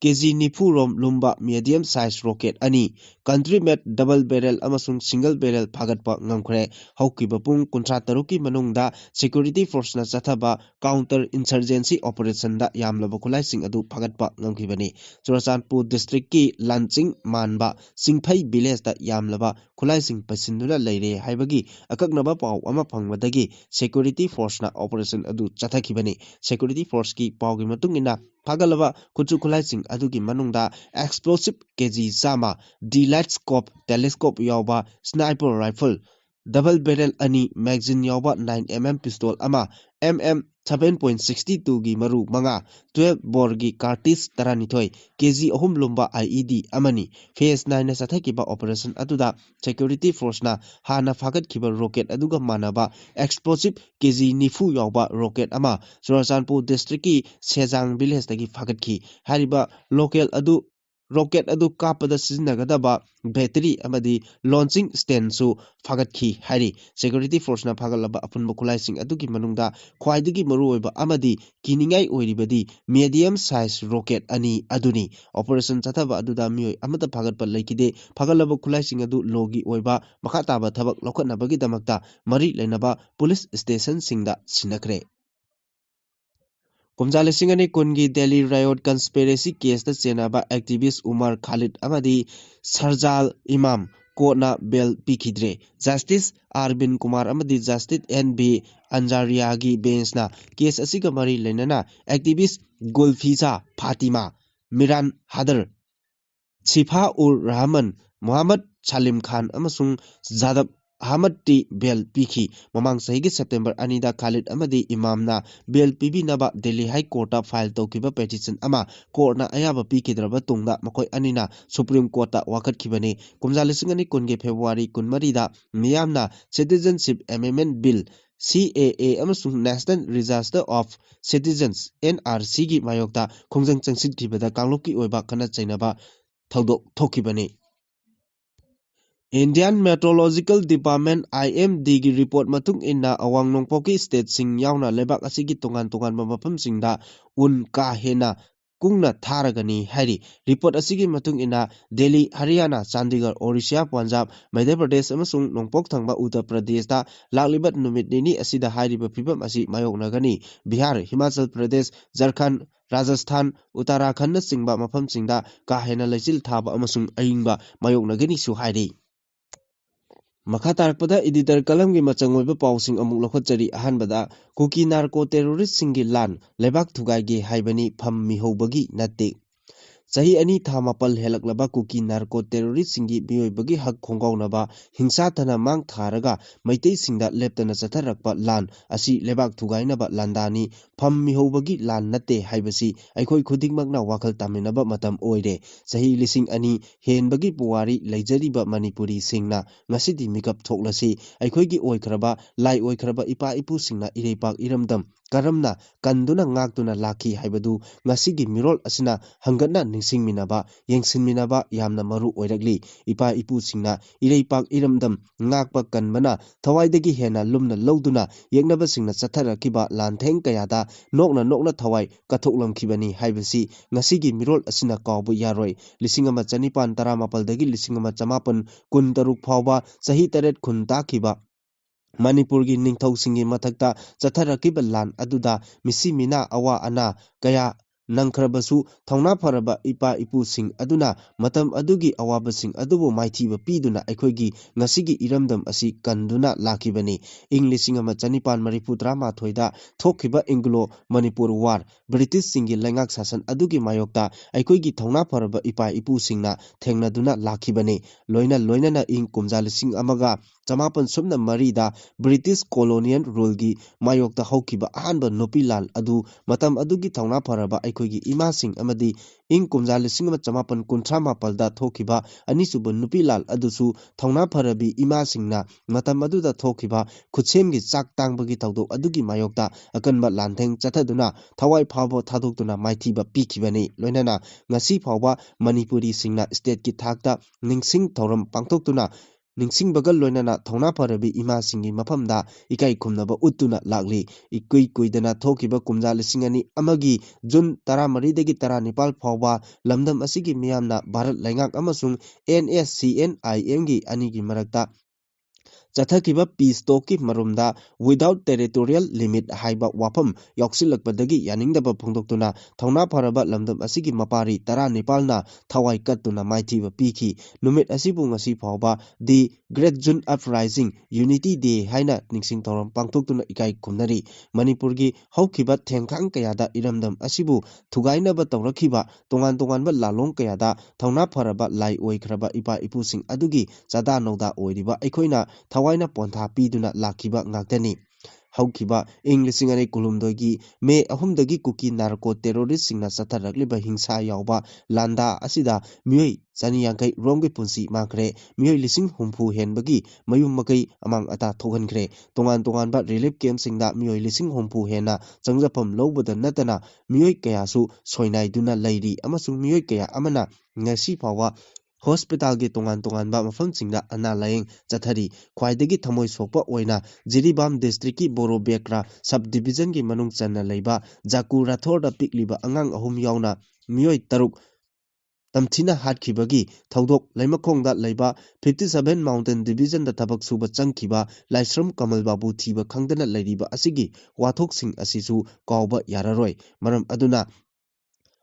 (ꯀꯦꯖꯤ 90 ꯔꯣꯝ) ꯂꯨꯝꯕ ꯃꯤꯗꯤꯌꯝ ꯁꯥꯏꯖ ꯔꯣꯀꯦꯠ ꯑꯅꯤ, ꯀꯟꯇ꯭ꯔꯤ ꯃꯦꯗ ꯗꯕꯜ ꯕꯦꯔꯦꯜ ꯑꯃꯁꯨꯡ ꯁꯤꯡꯒꯜ ꯕꯦꯔꯦꯜ ꯐꯥꯒꯠꯄ ꯉꯝꯈ꯭ꯔꯦ꯫ ꯍꯧꯈꯤꯕ ꯄꯨꯡ 36ꯀꯤ ꯃꯅꯨꯡꯗ ꯁꯦꯀ꯭ꯌꯨꯔꯤꯇꯤ ꯐꯣꯔꯁꯅ ꯆꯠꯊꯕ ꯀꯥꯎꯟꯇꯔ ꯏꯟꯁꯔꯖꯦꯟꯁꯤ ꯑꯣꯄꯔꯦꯁꯟꯗ ꯌꯥꯝꯂꯕ ꯈꯨꯠꯂꯥꯏꯁꯤꯡ ꯑꯗꯨ ꯐꯥꯒꯠꯄ ꯉꯝꯈꯤꯕꯅꯤ꯫ ꯆꯨꯔꯆꯥꯟꯄꯨꯔ ꯗꯤꯁꯇ꯭ꯔꯤꯛꯀꯤ ꯂꯥꯟꯆꯤꯡ ꯃꯥꯟꯕ ꯆꯤꯡꯐꯩ ꯚꯤꯂꯦꯖꯗ ꯌꯥꯝꯂꯕ ꯈꯨꯠꯂꯥꯏꯁꯤꯡ ꯄꯩꯁꯤꯟꯗꯨꯅ ꯂꯩꯔꯦ ꯍꯥꯏꯕꯒꯤ ꯑꯀꯛꯅꯕ ꯄꯥꯎ ꯑꯃ ꯐꯪꯕꯗꯒꯤ ꯁꯦꯀ꯭ꯌꯨꯔꯤꯇꯤ ꯐꯣꯔꯁꯅ ꯑꯣꯄꯔꯦꯁꯟ ꯑꯗꯨ ꯆꯠꯊꯈꯤꯕꯅꯤ꯫ ꯁꯦꯀ꯭ꯌꯨꯔꯤꯇꯤ ꯐꯣꯔꯁꯀꯤ ꯄꯥꯎꯒꯤ ꯃꯇꯨꯡ ꯏꯟꯅ ꯐꯥꯒꯠꯂꯕ ꯈꯨꯠꯁꯨ ꯈꯨꯠꯂꯥꯏꯁꯤꯡ ꯑꯗꯨꯒꯤ ꯃꯅꯨꯡꯗ ꯑꯦꯛꯁꯄ꯭ꯂꯣꯁꯤꯚ ꯀꯦꯖꯤ 100, ꯗꯤ-ꯂꯥꯏꯠ ꯁ꯭ꯀꯣꯞ ꯇꯦꯂꯦꯁꯀꯣꯞ ꯌꯥꯎꯕ ꯁ꯭ꯅꯥꯏꯄꯔ ꯔꯥꯏꯐꯜ, ꯗꯕꯜ ꯕꯦꯔꯦꯜ 2, ꯃꯦꯒꯥꯖꯤꯟ ꯌꯥꯎꯕ 9mm ꯄꯤꯁꯇꯣꯜ ꯑꯃ, mm 7.62ꯒꯤ ꯃꯔꯨ 5, 12 ꯕꯣꯔꯒꯤ ꯀꯥꯔꯇꯤꯖ 12, ꯀꯦꯖꯤ 3 ꯂꯨꯝꯕ IED ꯑꯃꯅꯤ꯫ ꯐꯦꯖ 9ꯅ ꯆꯠꯊꯈꯤꯕ ꯑꯣꯄꯔꯦꯁꯟ ꯑꯗꯨꯗ ꯁꯦꯀ꯭ꯌꯨꯔꯤꯇꯤ ꯐꯣꯔꯁꯅ ꯍꯥꯟꯅ ꯐꯥꯒꯠꯈꯤꯕ ꯔꯣꯀꯦꯠ ꯑꯗꯨꯒ ꯃꯥꯟꯅꯕ ꯑꯦꯛꯁꯄ꯭ꯂꯣꯁꯤꯚ ꯀꯦꯖꯤ 90 ꯌꯥꯎꯕ ꯔꯣꯀꯦꯠ ꯑꯃ ꯆꯨꯔꯆꯥꯟꯄꯨꯔ ꯗꯤꯁꯇ꯭ꯔꯤꯛꯀꯤ ꯁꯦꯖꯥꯡ ꯚꯤꯂꯦꯖꯗꯒꯤ ꯐꯥꯒꯠꯈꯤ꯫ ꯍꯥꯏꯔꯤꯕ ꯔꯣꯀꯦꯠ ꯑꯗꯨ ꯀꯥꯞꯄꯗ ꯁꯤꯖꯤꯟꯅꯒꯗꯕ ꯕꯦꯇꯔꯤ ꯑꯃꯗꯤ ꯂꯣꯟꯆꯤꯡ ꯁ꯭ꯇꯦꯟꯗꯁꯨ ꯐꯥꯒꯠꯈꯤ ꯍꯥꯏꯔꯤ꯫ ꯁꯦꯀ꯭ꯌꯨꯔꯤꯇꯤ ꯐꯣꯔꯁꯅ ꯐꯥꯒꯠꯂꯕ ꯑꯄꯨꯟꯕ ꯈꯨꯠꯂꯥꯏꯁꯤꯡ ꯑꯗꯨꯒꯤ ꯃꯅꯨꯡꯗ ꯈ꯭ꯋꯥꯏꯗꯒꯤ ꯃꯔꯨꯑꯣꯏꯕ ꯑꯃꯗꯤ ꯀꯤꯅꯤꯡꯉꯥꯏ ꯑꯣꯏꯔꯤꯕꯗꯤ ꯃꯤꯗꯤꯌꯝ ꯁꯥꯏꯖ ꯔꯣꯀꯦꯠ ꯑꯅꯤ ꯑꯗꯨꯅꯤ꯫ ꯑꯣꯄꯔꯦꯁꯟ ꯆꯠꯊꯕ ꯑꯗꯨꯗ ꯃꯤꯑꯣꯏ ꯑꯃꯠꯇ ꯐꯥꯒꯠꯄ ꯂꯩꯈꯤꯗꯦ꯫ ꯐꯥꯒꯠꯂꯕ ꯈꯨꯠꯂꯥꯏꯁꯤꯡ ꯑꯗꯨ ꯂꯣꯒꯤ ꯑꯣꯏꯕ ꯃꯈꯥ ꯇꯥꯕ ꯊꯕꯛ ꯂꯧꯈꯠꯅꯕꯒꯤꯗꯃꯛꯇ ꯃꯔꯤ ꯂꯩꯅꯕ ꯄꯨꯂꯤꯁ ꯁ꯭ꯇꯦꯁꯟꯁꯤꯡꯗ ꯁꯤꯟꯅꯈ꯭ꯔꯦ꯫ ꯀꯨꯝꯖꯥ 2010ꯒꯤ ꯗꯦꯜꯂꯤ ꯔꯥꯏꯑꯣꯠ ꯀꯟꯁꯄꯤꯔꯦꯁꯤ ꯀꯦꯁꯇ ꯆꯦꯟꯅꯕ ꯑꯦꯛꯇꯤꯚꯤꯁꯠ ꯎꯃꯔ ꯈꯥꯂꯤꯗ ꯑꯃꯗꯤ ꯁꯔꯖꯥꯜ ꯏꯃꯥꯝ ꯀꯣꯔꯠꯅ ꯕꯦꯜ ꯄꯤꯈꯤꯗ꯭ꯔꯦ꯫ Justice R. ꯕꯤꯟꯀꯨꯃꯥꯔ ꯑꯃꯗꯤ ꯖꯁꯇꯤꯁ ꯑꯦꯟ. ꯕꯤ. ꯑꯟꯖꯥꯔꯤꯌꯥꯒꯤ ꯕꯦꯟꯆꯅ ꯀꯦꯁ ꯑꯁꯤꯒ ꯃꯔꯤ ꯂꯩꯅꯅ ꯑꯦꯛꯇꯤꯚꯤꯁꯠ ꯒꯨꯜꯐꯤꯖꯥ ꯐꯥꯇꯤꯃꯥ, ꯃꯤꯔꯥꯟ ꯍꯥꯗꯔ, ꯁꯤꯐꯥ-ꯎꯔ-ꯔꯍꯃꯟ, ꯃꯣꯍꯝꯃꯗ ꯁꯥꯂꯤꯝ ꯈꯥꯟ ꯑꯃꯁꯨꯡ ꯖꯥꯗꯕ ꯑꯍꯃꯗꯇꯤ ꯕꯦꯜ ꯄꯤꯈꯤ꯫ ꯃꯃꯥꯡ ꯆꯍꯤꯒꯤ ꯁꯦꯞꯇꯦꯝꯕꯔ 2ꯗ ꯈꯥꯂꯤꯗ ꯑꯃꯗꯤ ꯏꯃꯥꯝꯅ ꯕꯦꯜ ꯄꯤꯕꯤꯅꯕ ꯗꯦꯜꯂꯤ ꯍꯥꯏ ꯀꯣꯔꯠꯇ ꯐꯥꯏꯜ ꯇꯧꯈꯤꯕ ꯄꯦꯇꯤꯁꯟ ꯑꯃ ꯀꯣꯔꯠꯅ ꯑꯌꯥꯕ ꯄꯤꯈꯤꯗ꯭ꯔꯕ ꯇꯨꯡꯗ ꯃꯈꯣꯏ ꯑꯅꯤꯅ ꯁꯨꯄ꯭ꯔꯤꯝ ꯀꯣꯔꯠꯇ ꯋꯥꯀꯠꯈꯤꯕꯅꯤ꯫ ꯀꯨꯝꯖꯥ 2020ꯒꯤ ꯐꯦꯕ꯭ꯔꯨꯋꯥꯔꯤ 24ꯗ ꯃꯤꯌꯥꯝꯅ ꯁꯤꯇꯤꯖꯦꯟꯁꯤꯞ ꯑꯦꯃꯦꯟꯗꯃꯦꯟꯠ ꯕꯤꯜ (CAA) ꯑꯃꯁꯨꯡ ꯅꯦꯁꯅꯦꯜ ꯔꯦꯖꯤꯁꯇꯔ ꯑꯣꯐ ꯁꯤꯇꯤꯖꯦꯟꯁ (NRC)ꯒꯤ ꯃꯥꯌꯣꯛꯇ ꯈꯣꯡꯖꯪ ꯆꯪꯁꯤꯟꯈꯤꯕꯗ ꯀꯥꯡꯂꯨꯞꯀꯤ ꯑꯣꯏꯕ ꯈꯠꯅ ꯆꯩꯅꯕ ꯊꯧꯗꯣꯛ ꯊꯣꯛꯈꯤꯕꯅꯤ꯫ ꯏꯟꯗꯤꯌꯟ ꯃꯦꯇ꯭ꯔꯣꯂꯣꯖꯤꯀꯦꯜ ꯗꯤꯄꯥꯔꯠꯃꯦꯟꯠ (IMD)ꯒꯤ ꯔꯤꯄꯣꯔꯠ ꯃꯇꯨꯡ ꯏꯟꯅ ꯑꯋꯥꯡ ꯅꯣꯡꯄꯣꯛꯀꯤ ꯁ꯭ꯇꯦꯠꯁꯤꯡ ꯌꯥꯎꯅ ꯂꯩꯕꯥꯛ ꯑꯁꯤꯒꯤ ꯇꯣꯉꯥꯟ ꯇꯣꯉꯥꯟꯕ ꯃꯐꯝꯁꯤꯡꯗ ꯎꯟ ꯀꯥ ꯍꯦꯟꯅ ꯀꯨꯡꯅ ꯊꯥꯔꯒꯅꯤ ꯍꯥꯏꯔꯤ꯫ ꯔꯤꯄꯣꯔꯠ ꯑꯁꯤꯒꯤ ꯃꯇꯨꯡ ꯏꯟꯅ ꯗꯦꯜꯂꯤ, ꯍꯔꯤꯌꯥꯅꯥ, ꯆꯥꯟꯗꯤꯒꯔ, ꯑꯣꯔꯤꯁꯥ, ꯄꯟꯖꯥꯕ, ꯃꯙ꯭ꯌ ꯄ꯭ꯔꯗꯦꯁ ꯑꯃꯁꯨꯡ ꯅꯣꯡꯄꯣꯛ ꯊꯪꯕ ꯎꯠꯇꯔ ꯄ꯭ꯔꯗꯦꯁꯇ ꯂꯥꯛꯂꯤꯕ ꯅꯨꯃꯤꯠ ꯅꯤꯅꯤ ꯑꯁꯤꯗ ꯍꯥꯏꯔꯤꯕ ꯐꯤꯚꯝ ꯑꯁꯤ ꯃꯥꯌꯣꯛꯅꯒꯅꯤ꯫ ꯕꯤꯍꯥꯔ, ꯍꯤꯃꯥꯆꯜ ꯄ꯭ꯔꯗꯦꯁ, ꯓꯥꯔꯈꯟꯗ, ꯔꯥꯖꯁꯊꯥꯟ, ꯎꯠꯇꯔꯥꯈꯟꯗꯅꯆꯤꯡꯕ ꯃꯐꯝꯁꯤꯡꯗ ꯀꯥ ꯍꯦꯟꯅ ꯂꯩꯆꯤꯜ ꯊꯥꯕ ꯑꯃꯁꯨꯡ ꯑꯏꯪꯕ ꯃꯥꯌꯣꯛꯅꯒꯅꯤꯁꯨ ꯍꯥꯏꯔꯤ꯫ ꯃꯈꯥ ꯇꯥꯔꯛꯄꯗ ꯏꯗꯤꯇꯔ ꯀꯂꯝꯒꯤ ꯃꯆꯪ ꯑꯣꯏꯕ ꯄꯥꯎꯁꯤꯡ ꯑꯃꯨꯛ ꯂꯧꯈꯠꯆꯔꯤ꯫ ꯑꯍꯥꯟꯕꯗ ꯀꯨꯀꯤ ꯅꯥꯔꯀꯣ ꯇꯦꯔꯣꯔꯤꯁꯠꯁꯤꯡꯒꯤ ꯂꯥꯟ ꯂꯩꯕꯥꯛ ꯊꯨꯒꯥꯏꯒꯦ ꯍꯥꯏꯕꯅꯤ, ꯐꯝ ꯃꯤꯍꯧꯕꯒꯤ ꯅꯠꯇꯦ꯫ ꯆꯍꯤ 2 ꯊꯥ 4 ꯍꯦꯜꯂꯛꯂꯕ ꯀꯨꯀꯤ ꯅꯥꯔꯀꯣ ꯇꯦꯔꯣꯔꯤꯁꯠꯁꯤꯡꯒꯤ ꯃꯤꯑꯣꯏꯕꯒꯤ ꯍꯛ ꯈꯣꯡꯒꯥꯎꯅꯕ, ꯍꯤꯡꯁꯥ ꯇꯥꯟꯅ ꯃꯥꯡ-ꯊꯥꯔꯒ ꯃꯩꯇꯩꯁꯤꯡꯗ ꯂꯦꯞꯇꯅ ꯆꯠꯊꯔꯛꯄ ꯂꯥꯟ ꯑꯁꯤ ꯂꯩꯕꯥꯛ ꯊꯨꯒꯥꯏꯅꯕ ꯂꯥꯟꯗꯥꯅꯤ, ꯐꯝ ꯃꯤꯍꯧꯕꯒꯤ ꯂꯥꯟ ꯅꯠꯇꯦ ꯍꯥꯏꯕꯁꯤ ꯑꯩꯈꯣꯏ ꯈꯨꯗꯤꯡꯃꯛꯅ ꯋꯥꯈꯜ ꯇꯥꯃꯤꯟꯅꯕ ꯃꯇꯝ ꯑꯣꯏꯔꯦ꯫ ꯆꯍꯤ 2000 ꯍꯦꯟꯕꯒꯤ ꯄꯨꯋꯥꯔꯤ ꯂꯩꯖꯔꯤꯕ ꯃꯅꯤꯄꯨꯔꯤꯁꯤꯡꯅ ꯉꯁꯤꯗꯤ ꯃꯤꯀꯞ ꯊꯣꯛꯂꯁꯤ꯫ ꯑꯩꯈꯣꯏꯒꯤ ꯑꯣꯏꯈ꯭ꯔꯕ, ꯂꯥꯏ ꯑꯣꯏꯈ꯭ꯔꯕ ꯏꯄꯥ-ꯏꯄꯨꯁꯤꯡꯅ ꯏꯔꯩꯄꯥꯛ ꯏꯔꯝꯗꯝ karamna kanduna ngakduna lakhi haibadu ngasigi mirol asina hangatna ningsingminaba yengsinminaba yamna maru oiragli ipa ipu singna ireipak iramdam ngakpa kanbana thawaidagi hena lumna lawduna yegnaba singna chatharakiba lantheng kayada nokna thawai kathoklamkhibani haibasi ngasigi mirol asina kawbu yaroi lisingama chanipan taramapal dagi lisingama chamapan kuntaruk phawba sahi taret khun takhiba Manipur gi ningthau singi mathakta chatharakiba lan aduda misi mina awa ana kaya nangkhrabasu thauna pharaba ipa ipu sing aduna matam adugi awaba sing adubu maithiba piduna aikhoigi ngasigi iramdam asi kanduna lakibani English ama chanipan mariputra ma thoida thokhiba Anglo Manipur War British singi lengak sasan adugi mayokta aikhoigi thauna pharaba ipa ipu singna thengnaduna lakibani loina na ing kumjal sing amaga chamapan sumna marida British colonial rule gi mayokta haukiba ahanba nopilal adu matam adugi thauna pharaba aikhoigi imasing amadi ing kumjal sing chamapan kunthra mapalda thokiba anisubu nupilal adusu thauna pharabi imasingna matam aduda thokiba khutsemgi chak tangbagi thawdok adugi mayokta akanba lantheng chathaduna thawai phawbo thadokduna maithiba pikhibani loinana ngasi phawba Manipuri singna state ki thakta ningsing thoram pangthoktuna Ningsing bagal loinana thauna pharabi ima singi maphamda ikai khumnaba uttuna lakli ikuidana thokiba kumja lisingani amagi June 13 dagi 19 phawba lamdam asigi miyamna Bharat laingak amasung NSCNIM gi anigi marakta Chathakiba peace talk marumda without territorial limit haiba wafam yauksilakpadagi yaningdaba phongdoktuna thauna pharaba lamdam asigi mapari 19 na thawai kattuna maithiba pikhi numit asibu ngasi phawba the Great June Uprising Unity Day haina ningsing thoram pangthoktuna ikai khumnari Manipurgi haukiba thengkhang kayada iramdam asibu thugainaba tawrakhiba tongan ba lalong kayada thauna pharaba lai oikraba ipa ipusing adugi chada nauda oiriba aikhoina Tawaina pontha piduna lakhiba ngaktani haukiba Englishing ani kulumdogi me ahumdagi kuki narco terrorist singna satharakliba hingsa yawba landa asida mioi chani yankai romgi punsi makre mioi lising humpu henbagi mayum makai amang ata thogankhre tongan ba relief camp singda mioi lising humpu hena changjapam lobada natana mioi kayasu soinai duna lairi amasung mioi kaya amana ngasi phawa Hospital gi tongan ba mafam singda ana layeng chathari khwaidagi thamoi sokpa oina Jiribam district ki Borobekra subdivision gi manung channa leiba Jaku Rathor da pikliba angang ahum yauna mioi taruk tamthina hatkibagi thaudok laimakhongda leiba 57 Mountain Division da thabak suba changkiba Laisram Kamal Babu thiba khangdana leiriba asigi wathok sing asisu kawba yararoi maram aduna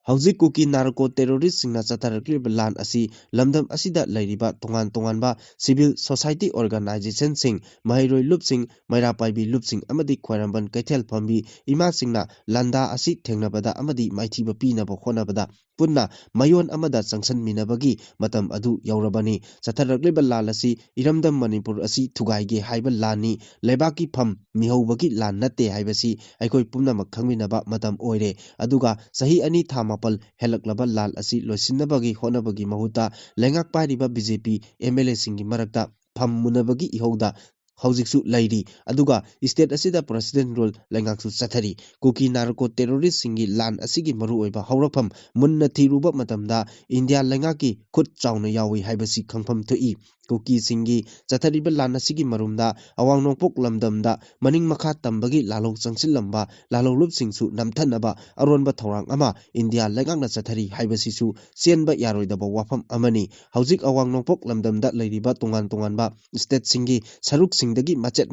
Hauzik kuki narco terrorist singna chatharakliba lan asi lamdam asida lairiba tongan ba civil society organization sing mahairoi lupsing maira paibi lupsing amadi khwairamban kaithel phambi ima singna landa asi thengnabada amadi maithiba pinaba khonabada punna mayon amada changsan minabagi matam adu yaurabani chatharakliba lan asi iramdam Manipur asi thugaige haiba lani lebaki pham mihobagi lan natte haibasi aikoi pumnamak khangminaba matam oire aduga sahi ani thamapal helaklaba lal asi loisinabagi honabagi mahuta lengak pairiba BJP MLA singi marakta pham munabagi ihauda Haujiksu lairi aduga state asida president role lengaksu chathari kuki narco terrorist singi lan asigi maru oiba haurakpham munna thiruba matamda India lengaki khut chauna yawi haibasi khangpham thoi kuki singi chathariba lan asigi marumda awang nongpok lamdamda maning makha tambagi lalok changsil lamba lalok lup singsu namthanaba aronba thorang ama India lengakna chathari haibasi su chenba yaroidaba wafam amani haujik awang nongpok lamdamda leiriba tongan ba state singi saruk dagi macet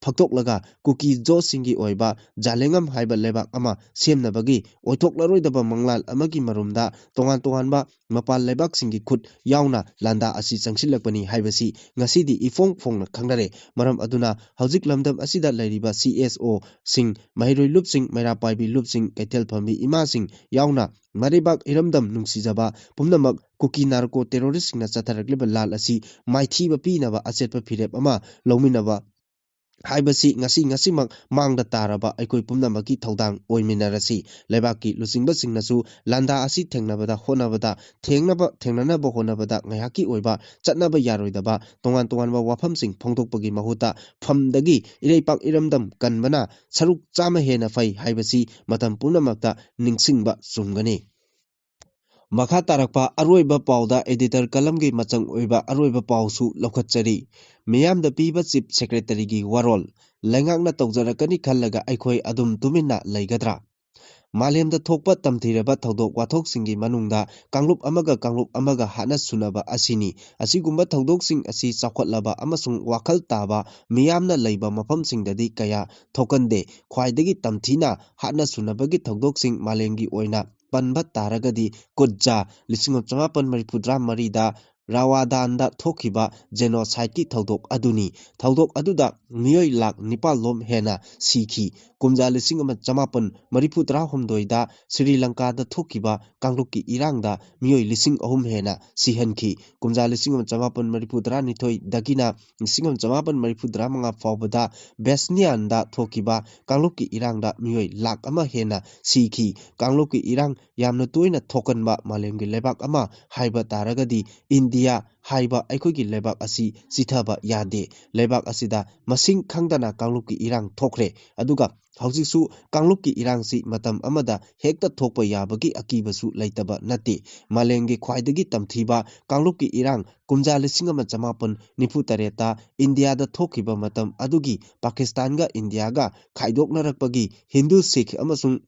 phaktoklaga kuki jo singi oiba jalengam haiba lebak ama semnabagi oithoklaroi manglal amagi marumda tongan ba mapal lebak singi khut yauna landa asi changsilakpani haibasi ngasidi ifong phongna khangnare maram aduna haujik lamdam asida leiriba CSO sing mairoi lupsing maira paibi lupsing kaithel phambi ima sing yauna maribak iramdam nungsijaba pumnamak kuki narco terrorist singna chatharakliba lal asi maithiba pinaba achetpa phirep ama lominaba ꯍꯥꯏꯕꯁꯤ ꯉꯁꯤꯃꯛ ꯃꯥꯡꯗ ꯇꯥꯔꯕ ꯑꯩꯈꯣꯏ ꯄꯨꯝꯅꯃꯛꯀꯤ ꯊꯧꯗꯥꯡ ꯑꯣꯏꯃꯤꯟꯅꯔꯁꯤ ꯂꯩꯕꯥꯛꯀꯤ ꯂꯨꯆꯤꯡꯕꯁꯤꯡꯅꯁꯨ ꯂꯥꯟꯗꯥ ꯑꯁꯤ ꯊꯦꯡꯅꯕꯗ ꯊꯦꯡꯅꯅꯕ ꯍꯣꯠꯅꯕꯗ ꯉꯥꯏꯍꯥꯛꯀꯤ ꯑꯣꯏꯕ ꯆꯠꯅꯕ ꯌꯥꯔꯣꯏꯗꯕ ꯇꯣꯉꯥꯟ ꯇꯣꯉꯥꯟꯕ ꯋꯥꯐꯝꯁꯤꯡ ꯐꯣꯡꯗꯣꯛꯄꯒꯤ ꯃꯍꯨꯠꯇ ꯐꯝꯗꯒꯤ ꯏꯔꯩꯄꯥꯛ ꯏꯔꯝꯗꯝ ꯀꯟꯕꯅ ꯁꯔꯨꯛ 100 ꯍꯦꯟꯅ ꯐꯩ ꯍꯥꯏꯕꯁꯤ ꯃꯇꯝ ꯄꯨꯝꯅꯃꯛꯇ ꯅꯤꯡꯁꯤꯡꯕ ꯆꯨꯝꯒꯅꯤ ꯃꯈꯥ ꯇꯥꯔꯛꯄ ꯑꯔꯣꯏꯕ ꯄꯥꯎꯗ ꯑꯦꯗꯤꯇꯔ ꯀꯂꯝꯒꯤ ꯃꯆꯪ ꯑꯣꯏꯕ ꯑꯔꯣꯏꯕ ꯄꯥꯎꯁꯨ ꯂꯧꯈꯠꯆꯔꯤ ꯃꯤꯌꯥꯝꯗ ꯄꯤꯕ ꯆꯤꯞ ꯁꯦꯀ꯭ꯔꯦꯇꯔꯤꯒꯤ ꯋꯥꯔꯣꯜ ꯂꯩꯉꯥꯛꯅ ꯇꯧꯖꯔꯛꯀꯅꯤ ꯈꯜꯂꯒ ꯑꯩꯈꯣꯏ ꯑꯗꯨꯝ ꯇꯨꯃꯤꯟꯅ ꯂꯩꯒꯗ꯭ꯔꯥ ꯃꯥꯂꯦꯝꯗ ꯊꯣꯛꯄ ꯇꯝꯊꯤꯔꯕ ꯊꯧꯗꯣꯛ ꯋꯥꯊꯣꯛꯁꯤꯡꯒꯤ ꯃꯅꯨꯡꯗ ꯀꯥꯡꯂꯨꯞ ꯑꯃꯒ ꯍꯥꯠꯅ ꯁꯨꯅꯕ ꯑꯁꯤꯅꯤ ꯑꯁꯤꯒꯨꯝꯕ ꯊꯧꯗꯣꯛꯁꯤꯡ ꯑꯁꯤ ꯆꯥꯎꯈꯠꯂꯕ ꯑꯃꯁꯨꯡ ꯋꯥꯈꯜ ꯇꯥꯕ ꯃꯤꯌꯥꯝꯅ ꯂꯩꯕ ꯃꯐꯝꯁꯤꯡꯗꯗꯤ ꯀꯌꯥ ꯊꯣꯛꯀꯟꯗꯦ ꯈ꯭ꯋꯥꯏꯗꯒꯤ ꯇꯝꯊꯤꯅ ꯍꯥꯠꯅ ꯁꯨꯅꯕꯒꯤ ꯊꯧꯗꯣꯛꯁꯤꯡ ꯃꯥꯂꯦꯝꯒꯤ ꯑꯣꯏꯅ ꯄꯟꯕ ꯇꯥꯔꯒꯗꯤ ꯀꯨꯠꯖꯥ 1974ꯗ ꯔꯋꯥꯗꯥꯟꯗ ꯊꯣꯛꯈꯤꯕ ꯖꯦꯅꯣꯁꯥꯏꯠꯀꯤ ꯊꯧꯗꯣꯛ ꯑꯗꯨꯅꯤ ꯊꯧꯗꯣꯛ ꯑꯗꯨꯗ ꯃꯤꯑꯣꯏ ꯂꯥꯈ 9 ꯍꯦꯟꯅ ꯁꯤꯈꯤ ꯀꯨꯝꯖꯥ 1939ꯗ ꯁ꯭ꯔꯤ ꯂꯪꯀꯥꯗ ꯊꯣꯛꯈꯤꯕ ꯀꯥꯡꯂꯨꯞꯀꯤ ꯏꯔꯥꯡꯗ ꯃꯤꯑꯣꯏ 3,000 ꯍꯦꯟꯅ ꯁꯤꯍꯟꯈꯤ ꯀꯨꯝꯖꯥ 1919 1935 ꯐꯥꯎꯕꯗ ꯕꯦꯁꯅꯤꯌꯥꯟꯗ ꯊꯣꯛꯈꯤꯕ ꯀꯥꯡꯂꯨꯞꯀꯤ ꯏꯔꯥꯡꯗ ꯃꯤꯑꯣꯏ ꯂꯥꯈ 1 ꯍꯦꯟꯅ ꯁꯤꯈꯤ ꯀꯥꯡꯂꯨꯞꯀꯤ ꯏꯔꯥꯡ ꯌꯥꯝꯅ ꯇꯣꯏꯅ ꯊꯣꯛꯀꯟꯕ ꯃꯥꯂꯦꯝꯒꯤ ꯂꯩꯕꯥꯛ ꯑꯃ ꯍꯥꯏꯕ ꯇꯥꯔꯒꯗꯤ ꯏꯟꯗꯤꯌꯥ ꯍꯥꯏꯕ ꯑꯩꯈꯣꯏꯒꯤ ꯂꯩꯕꯥꯛ ꯑꯁꯤ ꯆꯤꯊꯕ ꯌꯥꯗꯦ ꯂꯩꯕꯥꯛ ꯑꯁꯤꯗ ꯃꯁꯤꯡ ꯈꯪꯗꯅ ꯀꯥꯡꯂꯨꯞꯀꯤ ꯏꯔꯥꯡ ꯊꯣꯛꯈ꯭ꯔꯦ ꯑꯗꯨꯒ ꯍꯧꯖꯤꯛꯁꯨ ꯀꯥꯡꯂꯨꯞꯀꯤ ꯏꯔꯥꯡꯁꯤ ꯃꯇꯝ ꯑꯃꯗ ꯍꯦꯛꯇ ꯊꯣꯛꯄ ꯌꯥꯕꯒꯤ ꯑꯀꯤꯕꯁꯨ ꯂꯩꯇꯕ ꯅꯠꯇꯦ ꯃꯥꯂꯦꯝꯒꯤ ꯈ꯭ꯋꯥꯏꯗꯒꯤ ꯇꯝꯊꯤꯕ ꯀꯥꯡꯂꯨꯞꯀꯤ ꯏꯔꯥꯡ ꯀꯨꯝꯖꯥ 1998ꯗ ꯏꯟꯗꯤꯌꯥꯗ ꯊꯣꯛꯈꯤꯕ ꯃꯇꯝ ꯑꯗꯨꯒꯤ ꯄꯥꯀꯤꯁꯇꯥꯟꯒ ꯏꯟꯗꯤꯌꯥꯒ ꯈꯥꯏꯗꯣꯛꯅꯔꯛꯄꯒꯤ ꯍꯤꯟꯗꯨ ꯁꯤꯈ ꯑꯃꯁꯨꯡ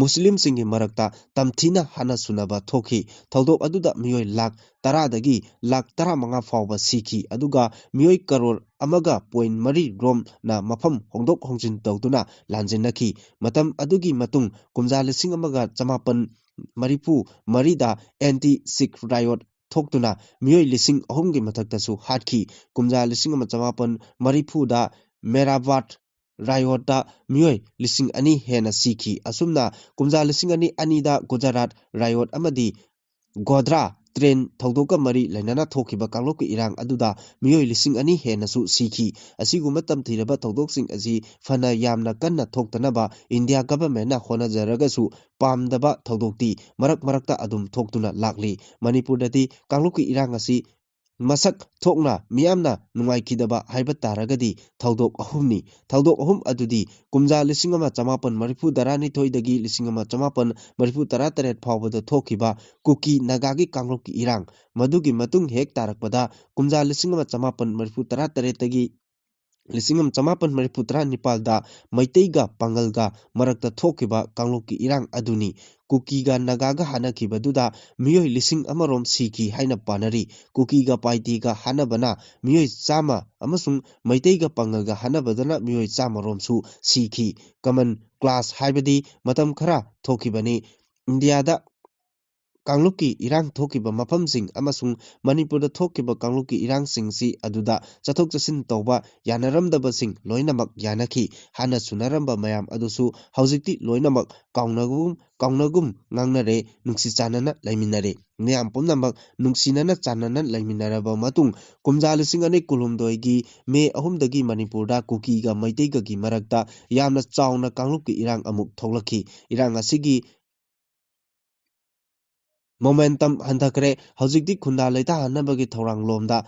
ꯃꯨꯁꯂꯤꯝꯁꯤꯡꯒꯤ ꯃꯔꯛꯇ ꯇꯝꯊꯤꯅ ꯍꯥꯠꯅ ꯁꯨꯅꯕ ꯊꯣꯛꯈꯤ ꯊꯧꯗꯣꯛ ꯑꯗꯨꯗ ꯃꯤꯑꯣꯏ ꯂꯥꯈ 10ꯗꯒꯤ ꯂꯥꯈ 15 ꯐꯥꯎꯕ ꯁꯤꯈꯤ ꯑꯗꯨꯒ ꯃꯤꯑꯣꯏ ꯀꯔꯣꯔ 1.3 ꯔꯣꯝꯅ ꯃꯐꯝ ꯍꯣꯡꯗꯣꯛ ꯍꯣꯡꯖꯤꯟ ꯇꯧꯗꯨꯅ ꯂꯥꯟꯖꯤꯟꯅꯈꯤ ꯃꯇꯝ ꯑꯗꯨꯒꯤ ꯃꯇꯨꯡ ꯀꯨꯝꯖꯥ 1974ꯗ ꯑꯦꯟꯇꯤ ꯁꯤꯈ ꯔꯥꯏꯌꯣꯠ ꯊꯣꯛꯇꯨꯅ ꯃꯤꯑꯣꯏ 3,000ꯒꯤ ꯃꯊꯛꯇꯁꯨ ꯍꯥꯠꯈꯤ ꯀꯨꯝꯖꯥ 1974ꯗ ꯃꯦꯔꯥꯕꯥꯗ ꯔꯥꯏꯌꯣꯠꯇ ꯃꯤꯑꯣꯏ 2,000 ꯍꯦꯟꯅ ꯁꯤꯈꯤ ꯑꯁꯨꯝꯅ ꯀꯨꯝꯖꯥ 2002ꯗ ꯒꯨꯖꯔꯥꯠ ꯔꯥꯏꯌꯣꯠ ꯑꯃꯗꯤ ꯒꯣꯙ꯭ꯔꯥ ꯇ꯭ꯔꯦꯟ ꯊꯧꯗꯣꯛꯀ ꯃꯔꯤ ꯂꯩꯅꯅ ꯊꯣꯛꯈꯤꯕ ꯀꯥꯡꯂꯨꯞꯀꯤ ꯏꯔꯥꯡ ꯑꯗꯨꯗ ꯃꯤꯑꯣꯏ 2,000 ꯍꯦꯟꯅꯁꯨ ꯁꯤꯈꯤ ꯑꯁꯤꯒꯨꯝꯕ ꯇꯝꯊꯤꯔꯕ ꯊꯧꯗꯣꯛꯁꯤꯡ ꯑꯁꯤ ꯐꯅ ꯌꯥꯝꯅ ꯀꯟꯅ ꯊꯣꯛꯇꯅꯕ ꯏꯟꯗꯤꯌꯥ ꯒꯚꯔꯟꯃꯦꯟꯠꯅ ꯍꯣꯠꯅꯖꯔꯒꯁꯨ ꯄꯥꯝꯗꯕ ꯊꯧꯗꯣꯛꯇꯤ ꯃꯔꯛꯇ ꯑꯗꯨꯝ ꯊꯣꯛꯇꯨꯅ ꯂꯥꯛꯂꯤ ꯃꯅꯤꯄꯨꯔꯗꯗꯤ ꯀꯥꯡꯂꯨꯞꯀꯤ ꯏꯔꯥꯡ ꯑꯁꯤ ꯃꯁꯛ ꯊꯣꯛꯅ ꯃꯤꯌꯥꯝꯅ ꯅꯨꯡꯉꯥꯏꯈꯤꯗꯕ ꯍꯥꯏꯕ ꯇꯥꯔꯒꯗꯤ ꯊꯧꯗꯣꯛ 3ꯅꯤ ꯊꯧꯗꯣꯛ 3 ꯑꯗꯨꯗꯤ ꯀꯨꯝꯖꯥ 1992ꯗꯒꯤ 1998 ꯐꯥꯎꯕꯗ ꯊꯣꯛꯈꯤꯕ ꯀꯨꯀꯤ ꯅꯥꯒꯥꯒꯤ ꯀꯥꯡꯂꯨꯞꯀꯤ ꯏꯔꯥꯡ ꯃꯗꯨꯒꯤ ꯃꯇꯨꯡ ꯍꯦꯛ ꯇꯥꯔꯛꯄꯗ ꯀꯨꯝꯖꯥ 1998ꯗꯒꯤ 1999ꯗ ꯃꯩꯇꯩꯒ ꯄꯥꯡꯒꯜꯒ ꯃꯔꯛꯇ ꯊꯣꯛꯈꯤꯕ ꯀꯥꯡꯂꯨꯞꯀꯤ ꯏꯔꯥꯡ ꯑꯗꯨꯅꯤ ꯀꯨꯀꯤꯒ ꯅꯥꯒꯥꯒ ꯍꯥꯠꯅꯈꯤꯕꯗꯨꯗ ꯃꯤꯑꯣꯏ 1,000 ꯔꯣꯝ ꯁꯤꯈꯤ ꯍꯥꯏꯅ ꯄꯥꯅꯔꯤ ꯀꯨꯀꯤꯒ ꯄꯥꯏꯇꯦꯒ ꯍꯥꯠꯅꯕꯅ ꯃꯤꯑꯣꯏ 100 ꯑꯃꯁꯨꯡ ꯃꯩꯇꯩꯒ ꯄꯥꯡꯒꯜꯒ ꯍꯥꯠꯅꯕꯗꯅ ꯃꯤꯑꯣꯏ 100 ꯔꯣꯝꯁꯨ ꯁꯤꯈꯤ ꯀꯃꯟ ꯀ꯭ꯂꯥꯁ ꯍꯥꯏꯕꯗꯤ ꯃꯇꯝ ꯈꯔ ꯊꯣꯛꯈꯤꯕꯅꯤ ꯏꯟꯗꯤꯌꯥꯗ ꯀꯥꯡꯂꯨꯞꯀꯤ ꯏꯔꯥꯡ ꯊꯣꯛꯈꯤꯕ ꯃꯐꯝꯁꯤꯡ ꯑꯃꯁꯨꯡ ꯃꯅꯤꯄꯨꯔꯗ ꯊꯣꯛꯈꯤꯕ ꯀꯥꯡꯂꯨꯞꯀꯤ ꯏꯔꯥꯡꯁꯤꯡꯁꯤ ꯑꯗꯨꯗ ꯆꯠꯊꯣꯛ ꯆꯠꯁꯤꯟ ꯇꯧꯕ ꯌꯥꯅꯔꯝꯗꯕꯁꯤꯡ ꯂꯣꯏꯅꯃꯛ ꯌꯥꯅꯈꯤ ꯍꯥꯟꯅ ꯁꯨꯅꯔꯝꯕ ꯃꯌꯥꯝ ꯑꯗꯨꯁꯨ ꯍꯧꯖꯤꯛꯇꯤ ꯂꯣꯏꯅꯃꯛ ꯀꯥꯎꯅꯒꯨꯝ ꯉꯥꯡꯅꯔꯦ ꯅꯨꯡꯁꯤ ꯆꯥꯟꯅꯅ ꯂꯩꯃꯤꯟꯅꯔꯦ ꯃꯤꯌꯥꯝ ꯄꯨꯝꯅꯃꯛ ꯅꯨꯡꯁꯤꯅꯅ ꯆꯥꯟꯅꯅ ꯂꯩꯃꯤꯟꯅꯔꯕ ꯃꯇꯨꯡ ꯀꯨꯝꯖꯥ 2019ꯒꯤ ꯃꯦ 3ꯗꯒꯤ ꯃꯅꯤꯄꯨꯔꯗ ꯀꯨꯀꯤꯒ ꯃꯩꯇꯩꯒꯒꯤ ꯃꯔꯛꯇ ꯌꯥꯝꯅ ꯆꯥꯎꯅ ꯀꯥꯡꯂꯨꯞꯀꯤ ꯏꯔꯥꯡ ꯑꯃꯨꯛ ꯊꯣꯛꯂꯛꯈꯤ ꯏꯔꯥꯡ ꯑꯁꯤꯒꯤ ꯃꯣꯃꯦꯟꯇꯝ ꯍꯟꯊꯈ꯭ꯔꯦ ꯍꯧꯖꯤꯛꯇꯤ ꯈꯨꯟꯗꯥ ꯂꯩꯇꯥꯍꯟꯅꯕꯒꯤ ꯊꯧꯔꯥꯡꯂꯣꯝꯗ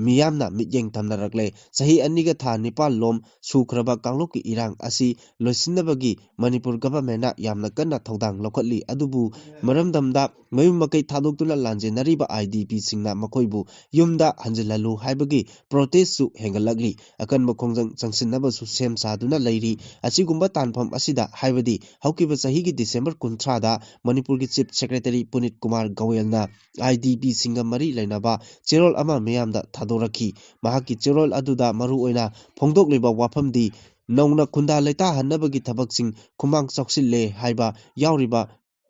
ꯃꯤꯌꯥꯝꯅ ꯃꯤꯠꯌꯦꯡ ꯊꯝꯅꯔꯛꯂꯦ ꯆꯍꯤ 2ꯒ ꯊꯥ 9 ꯂꯣꯝ ꯁꯨꯈ꯭ꯔꯕ ꯀꯥꯡꯂꯨꯞꯀꯤ ꯏꯔꯥꯡ ꯑꯁꯤ ꯂꯣꯏꯁꯤꯟꯅꯕꯒꯤ ꯃꯅꯤꯄꯨꯔ ꯒꯚꯔꯟꯃꯦꯟꯠꯅ ꯌꯥꯝꯅ ꯀꯟꯅ ꯊꯧꯗꯥꯡ ꯂꯧꯈꯠꯂꯤ ꯑꯗꯨꯕꯨ ꯃꯔꯝꯗꯝꯗ ꯃꯌꯨꯝ ꯃꯀꯩ ꯊꯥꯗꯣꯛꯇꯨꯅ ꯂꯥꯟꯖꯦꯟꯅꯔꯤꯕ IDPꯁꯤꯡꯅ ꯃꯈꯣꯏꯕꯨ ꯌꯨꯝꯗ ꯍꯟꯖꯤꯜꯍꯜꯂꯨ ꯍꯥꯏꯕꯒꯤ ꯄ꯭ꯔꯣꯇꯦꯁꯁꯨ ꯍꯦꯟꯒꯠꯂꯛꯂꯤ ꯑꯀꯟꯕ ꯈꯣꯡꯖꯪ ꯆꯪꯁꯤꯟꯅꯕꯁꯨ ꯁꯦꯝ ꯁꯥꯗꯨꯅ ꯂꯩꯔꯤ ꯑꯁꯤꯒꯨꯝꯕ ꯇꯥꯟꯐꯝ ꯑꯁꯤꯗ ꯍꯥꯏꯕꯗꯤ ꯍꯧꯈꯤꯕ ꯆꯍꯤꯒꯤ December 30ꯗ ꯃꯅꯤꯄꯨꯔꯒꯤ ꯆꯤꯞ ꯁꯦꯀ꯭ꯔꯦꯇꯔꯤ ꯄꯨꯅꯤꯠ ꯀꯨꯃꯥꯔ ꯒꯣꯌꯦꯜꯅ IDPꯁꯤꯡꯒ ꯃꯔꯤ ꯂꯩꯅꯕ ꯆꯦꯔꯣꯜ ꯑꯃ ꯃꯤꯌꯥꯝꯗ ꯊꯥꯗꯣꯔꯛꯈꯤ ꯃꯍꯥꯛꯀꯤ ꯆꯦꯔꯣꯜ ꯑꯗꯨꯗ ꯃꯔꯨꯑꯣꯏꯅ ꯐꯣꯡꯗꯣꯛꯂꯤꯕ ꯋꯥꯐꯝꯗꯤ ꯅꯧꯅ ꯈꯨꯟꯗꯥ ꯂꯩꯇꯥꯍꯟꯅꯕꯒꯤ ꯊꯕꯛꯁꯤꯡ ꯈꯨꯃꯥꯡ ꯆꯥꯎꯁꯤꯜꯂꯦ ꯍꯥꯏꯕ ꯌꯥꯎꯔꯤꯕ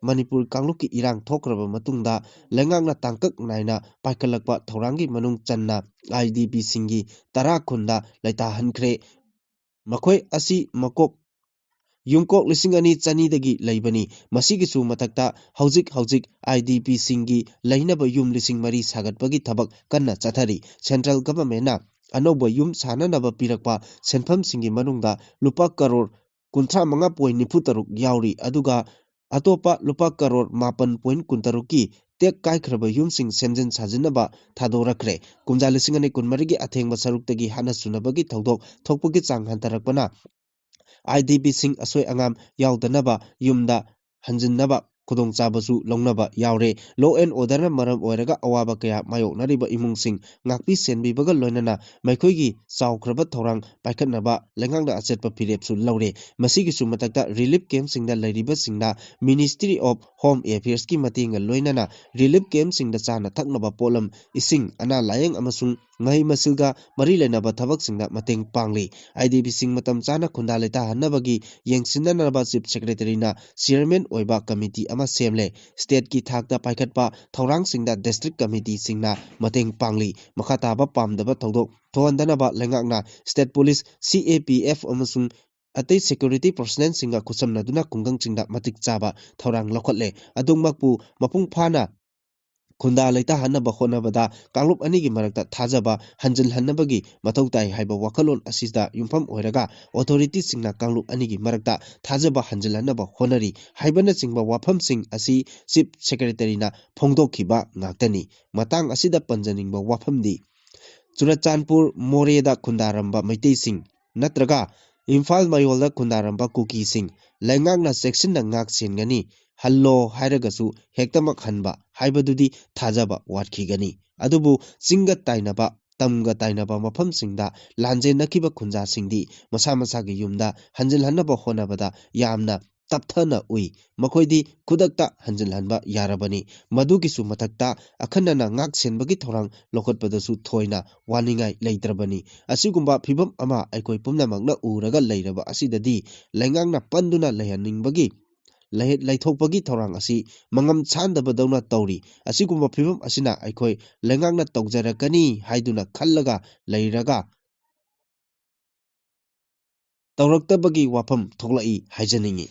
ꯃꯅꯤꯄꯨꯔ ꯀꯥꯡꯂꯨꯞꯀꯤ ꯏꯔꯥꯡ ꯊꯣꯛꯈ꯭ꯔꯕ ꯃꯇꯨꯡꯗ ꯂꯩꯉꯥꯛꯅ ꯇꯥꯡꯀꯛ ꯅꯥꯏꯅ ꯄꯥꯏꯈꯠꯂꯛꯄ ꯊꯧꯔꯥꯡꯒꯤ ꯃꯅꯨꯡ ꯆꯟꯅ IDPꯁꯤꯡꯒꯤ 10 ꯈꯨꯟꯗ ꯂꯩꯇꯥꯍꯟꯈ꯭ꯔꯦ ꯃꯈꯣꯏ ꯑꯁꯤ ꯃꯀꯣꯛ ꯌꯨꯝꯀꯣꯛ 2,200 ꯂꯩꯕꯅꯤ꯫ ꯃꯁꯤꯒꯤꯁꯨ ꯃꯊꯛꯇ ꯍꯧꯖꯤꯛ IDPꯁꯤꯡꯒꯤ ꯂꯩꯅꯕ ꯌꯨꯝ 3,000 ꯁꯥꯒꯠꯄꯒꯤ ꯊꯕꯛ ꯀꯟꯅ ꯆꯠꯊꯔꯤ꯫ ꯁꯦꯟꯇ꯭ꯔꯦꯜ ꯒꯚꯔꯟꯃꯦꯟꯠꯅ ꯑꯅꯧꯕ ꯌꯨꯝ ꯁꯥꯅꯅꯕ ꯄꯤꯔꯛꯄ ꯁꯦꯟꯐꯝꯁꯤꯡꯒꯤ ꯃꯅꯨꯡꯗ ꯂꯨꯄꯥ ꯀꯔꯣꯔ 35.93 ꯌꯥꯎꯔꯤ, ꯑꯗꯨꯒ ꯑꯇꯣꯞꯄ ꯂꯨꯄꯥ ꯀꯔꯣꯔ 7.13ꯀꯤ ꯇꯦꯛ ꯀꯥꯏꯈ꯭ꯔꯕ ꯌꯨꯝꯁꯤꯡ ꯁꯦꯝꯖꯤꯟ ꯁꯥꯖꯤꯟꯅꯕ ꯊꯥꯗꯣꯔꯛꯈ꯭ꯔꯦ꯫ ꯀꯨꯝꯖꯥ 2023ꯒꯤ ꯑꯊꯦꯡꯕ ꯁꯔꯨꯛꯇꯒꯤ ꯍꯥꯟꯅ ꯁꯨꯅꯕꯒꯤ ꯊꯧꯗꯣꯛ ꯊꯣꯛꯄꯒꯤ ꯆꯥꯡ ꯍꯟꯊꯔꯛꯄꯅ IDPꯁꯤꯡ ꯑꯁꯣꯏ ꯑꯉꯥꯝ ꯌꯥꯎꯗꯅꯕ ꯌꯨꯝꯗ ꯍꯟꯖꯤꯟꯅꯕ ꯈꯨꯗꯣꯡꯆꯥꯕꯁꯨ ꯂꯧꯅꯕ ꯌꯥꯎꯔꯦ꯫ ꯂꯣ ꯑꯦꯟ ꯑꯣꯔꯗꯔꯅ ꯃꯔꯝ ꯑꯣꯏꯔꯒ ꯑꯋꯥꯕ ꯀꯌꯥ ꯃꯥꯌꯣꯛꯅꯔꯤꯕ ꯏꯃꯨꯡꯁꯤꯡ ꯉꯥꯛꯄꯤ ꯁꯦꯟꯕꯤꯕꯒ ꯂꯣꯏꯅꯅ ꯃꯈꯣꯏꯒꯤ ꯆꯥꯎꯈ꯭ꯔꯕ ꯊꯧꯔꯥꯡ ꯄꯥꯏꯈꯠꯅꯕ ꯂꯩꯉꯥꯛꯅ ꯑꯆꯦꯠꯄ ꯐꯤꯔꯦꯞꯁꯨ ꯂꯧꯔꯦ꯫ ꯃꯁꯤꯒꯤꯁꯨ ꯃꯊꯛꯇ ꯔꯤꯂꯤꯐ ꯀꯦꯝꯞꯁꯤꯡꯗ ꯂꯩꯔꯤꯕꯁꯤꯡꯅ ꯃꯤꯅꯤꯁꯇ꯭ꯔꯤ ꯑꯣꯐ ꯍꯣꯝ ꯑꯦꯐꯤꯌꯔꯁꯀꯤ ꯃꯇꯦꯡꯒ ꯂꯣꯏꯅꯅ ꯔꯤꯂꯤꯐ ꯀꯦꯝꯞꯁꯤꯡꯗ ꯆꯥꯅ ꯊꯛꯅꯕ ꯄꯣꯠꯂꯝ, ꯏꯁꯤꯡ, ꯑꯅꯥ ꯂꯥꯌꯦꯡ ꯑꯃꯁꯨꯡ ꯃꯍꯩ ꯃꯁꯤꯡꯒ ꯃꯔꯤ ꯂꯩꯅꯕ ꯊꯕꯛꯁꯤꯡꯗ ꯃꯇꯦꯡ ꯄꯥꯡꯂꯤ꯫ IDPꯁꯤꯡ ꯃꯇꯝ ꯆꯥꯅ ꯈꯨꯟꯗꯥ ꯂꯩꯇꯥꯍꯟꯅꯕꯒꯤ ꯌꯦꯡꯁꯤꯟꯅꯅꯕ ꯆꯤꯐ ꯁꯦꯀ꯭ꯔꯦꯇꯔꯤꯅ ꯆꯤꯌꯔꯃꯦꯟ ꯑꯣꯏꯕ ꯀꯃꯤꯇꯤ ꯑꯃ ꯁꯦꯝꯂꯦ꯫ ꯁ꯭ꯇꯦꯠꯀꯤ ꯊꯥꯛꯇ ꯄꯥꯏꯈꯠꯄ ꯊꯧꯔꯥꯡꯁꯤꯡꯗ ꯗꯤꯁꯇ꯭ꯔꯤꯛ ꯀꯃꯤꯇꯤꯁꯤꯡꯅ ꯃꯇꯦꯡ ꯄꯥꯡꯂꯤ꯫ ꯃꯈꯥ ꯇꯥꯕ ꯄꯥꯝꯗꯕ ꯊꯧꯗꯣꯛ ꯊꯣꯛꯍꯟꯗꯅꯕ ꯂꯩꯉꯥꯛꯅ ꯁ꯭ꯇꯦꯠ ꯄꯨꯂꯤꯁ, CAPF ꯑꯃꯁꯨꯡ ꯑꯇꯩ ꯁꯦꯀ꯭ꯌꯨꯔꯤꯇꯤ ꯄꯔꯁꯣꯅꯦꯜꯁꯤꯡꯒ ꯈꯨꯠꯁꯝꯅꯗꯨꯅ ꯈꯨꯡꯒꯪꯁꯤꯡꯗ ꯃꯇꯤꯛ ꯆꯥꯕ ꯊꯧꯔꯥꯡ ꯂꯧꯈꯠꯂꯦ꯫ ꯑꯗꯨꯃꯛꯄꯨ ꯃꯄꯨꯡ ꯐꯥꯅ ꯈꯨꯟꯗꯥ ꯂꯩꯇꯥꯍꯟꯅꯕ ꯍꯣꯠꯅꯕꯗ ꯀꯥꯡꯂꯨꯞ ꯑꯅꯤꯒꯤ ꯃꯔꯛꯇ ꯊꯥꯖꯕ ꯍꯟꯖꯤꯜꯍꯟꯅꯕꯒꯤ ꯃꯊꯧ ꯇꯥꯏ ꯍꯥꯏꯕ ꯋꯥꯈꯜꯂꯣꯟ ꯑꯁꯤꯗ ꯌꯨꯝꯐꯝ ꯑꯣꯏꯔꯒ ꯑꯣꯊꯣꯔꯤꯇꯤꯁꯤꯡꯅ ꯀꯥꯡꯂꯨꯞ ꯑꯅꯤꯒꯤ ꯃꯔꯛꯇ ꯊꯥꯖꯕ ꯍꯟꯖꯤꯜꯍꯟꯅꯕ ꯍꯣꯠꯅꯔꯤ ꯍꯥꯏꯕꯅꯆꯤꯡꯕ ꯋꯥꯐꯝꯁꯤꯡ ꯑꯁꯤ ꯆꯤꯐ ꯁꯦꯀ꯭ꯔꯦꯇꯔꯤꯅ ꯐꯣꯡꯗꯣꯛꯈꯤꯕ ꯉꯥꯛꯇꯅꯤ꯫ ꯃꯇꯥꯡ ꯑꯁꯤꯗ ꯄꯟꯖꯅꯤꯡꯕ ꯋꯥꯐꯝꯗꯤ ꯆꯨꯔꯆꯥꯟꯄꯨꯔ ꯃꯣꯔꯦꯗ ꯈꯨꯟꯗꯥꯔꯝꯕ ꯃꯩꯇꯩꯁꯤꯡ ꯅꯠꯇ꯭ꯔꯒ ꯏꯝꯐꯥꯜ ꯃꯌꯣꯜꯗ ꯈꯨꯟꯗꯥꯔꯝꯕ ꯀꯨꯀꯤꯁꯤꯡ ꯂꯩꯉꯥꯛꯅ ꯆꯦꯛꯁꯤꯟꯅ ꯉꯥꯛ ꯁꯦꯟꯒꯅꯤ, ꯍꯜꯂꯣ ꯍꯥꯏꯔꯒꯁꯨ ꯍꯦꯛꯇꯃꯛ ꯍꯟꯕ ꯍꯥꯏꯕꯗꯨꯗꯤ ꯊꯥꯖꯕ ꯋꯥꯠꯈꯤꯒꯅꯤ꯫ ꯑꯗꯨꯕꯨ ꯆꯤꯡꯒ ꯇꯥꯏꯅꯕ, ꯇꯝꯒ ꯇꯥꯏꯅꯕ ꯃꯐꯝꯁꯤꯡꯗ ꯂꯥꯟꯖꯦꯟꯅꯈꯤꯕ ꯈꯨꯟꯖꯥꯁꯤꯡꯗꯤ ꯃꯁꯥ ꯃꯁꯥꯒꯤ ꯌꯨꯝꯗ ꯍꯟꯖꯤꯜꯍꯟꯅꯕ ꯍꯣꯠꯅꯕꯗ ꯌꯥꯝꯅ ꯇꯞꯊꯅ ꯎꯏ꯫ ꯃꯈꯣꯏꯗꯤ ꯈꯨꯗꯛꯇ ꯍꯟꯖꯤꯜꯍꯟꯕ ꯌꯥꯔꯕꯅꯤ꯫ ꯃꯗꯨꯒꯤꯁꯨ ꯃꯊꯛꯇ ꯑꯈꯟꯅꯅ ꯉꯥꯛ ꯁꯦꯟꯕꯒꯤ ꯊꯧꯔꯥꯡ ꯂꯧꯈꯠꯄꯗꯁꯨ ꯊꯣꯏꯅ ꯋꯥꯅꯤꯡꯉꯥꯏ ꯂꯩꯇ꯭ꯔꯕꯅꯤ꯫ ꯑꯁꯤꯒꯨꯝꯕ ꯐꯤꯚꯝ ꯑꯃ ꯑꯩꯈꯣꯏ ꯄꯨꯝꯅꯃꯛꯅ ꯎꯔꯒ ꯂꯩꯔꯕ ꯑꯁꯤꯗꯗꯤ ꯂꯩꯉꯥꯛꯅ ꯄꯟꯗꯨꯅ ꯂꯩꯊꯣꯛꯄꯒꯤ ꯊꯧꯔꯥꯡ ꯑꯁꯤ ꯃꯉꯝ ꯁꯥꯟꯗꯕꯗꯧꯅ ꯇꯧꯔꯤ꯫ ꯑꯁꯤꯒꯨꯝꯕ ꯐꯤꯚꯝ ꯑꯁꯤꯅ ꯑꯩꯈꯣꯏ ꯂꯩꯉꯥꯛꯅ ꯇꯧꯖꯔꯛꯀꯅꯤ ꯍꯥꯏꯗꯨꯅ ꯈꯜꯂꯒ ꯂꯩꯔꯒ ꯇꯧꯔꯛꯇꯕꯒꯤ ꯋꯥꯐꯝ ꯊꯣꯛꯂꯛꯏ ꯍꯥꯏꯖꯅꯤꯡꯏ꯫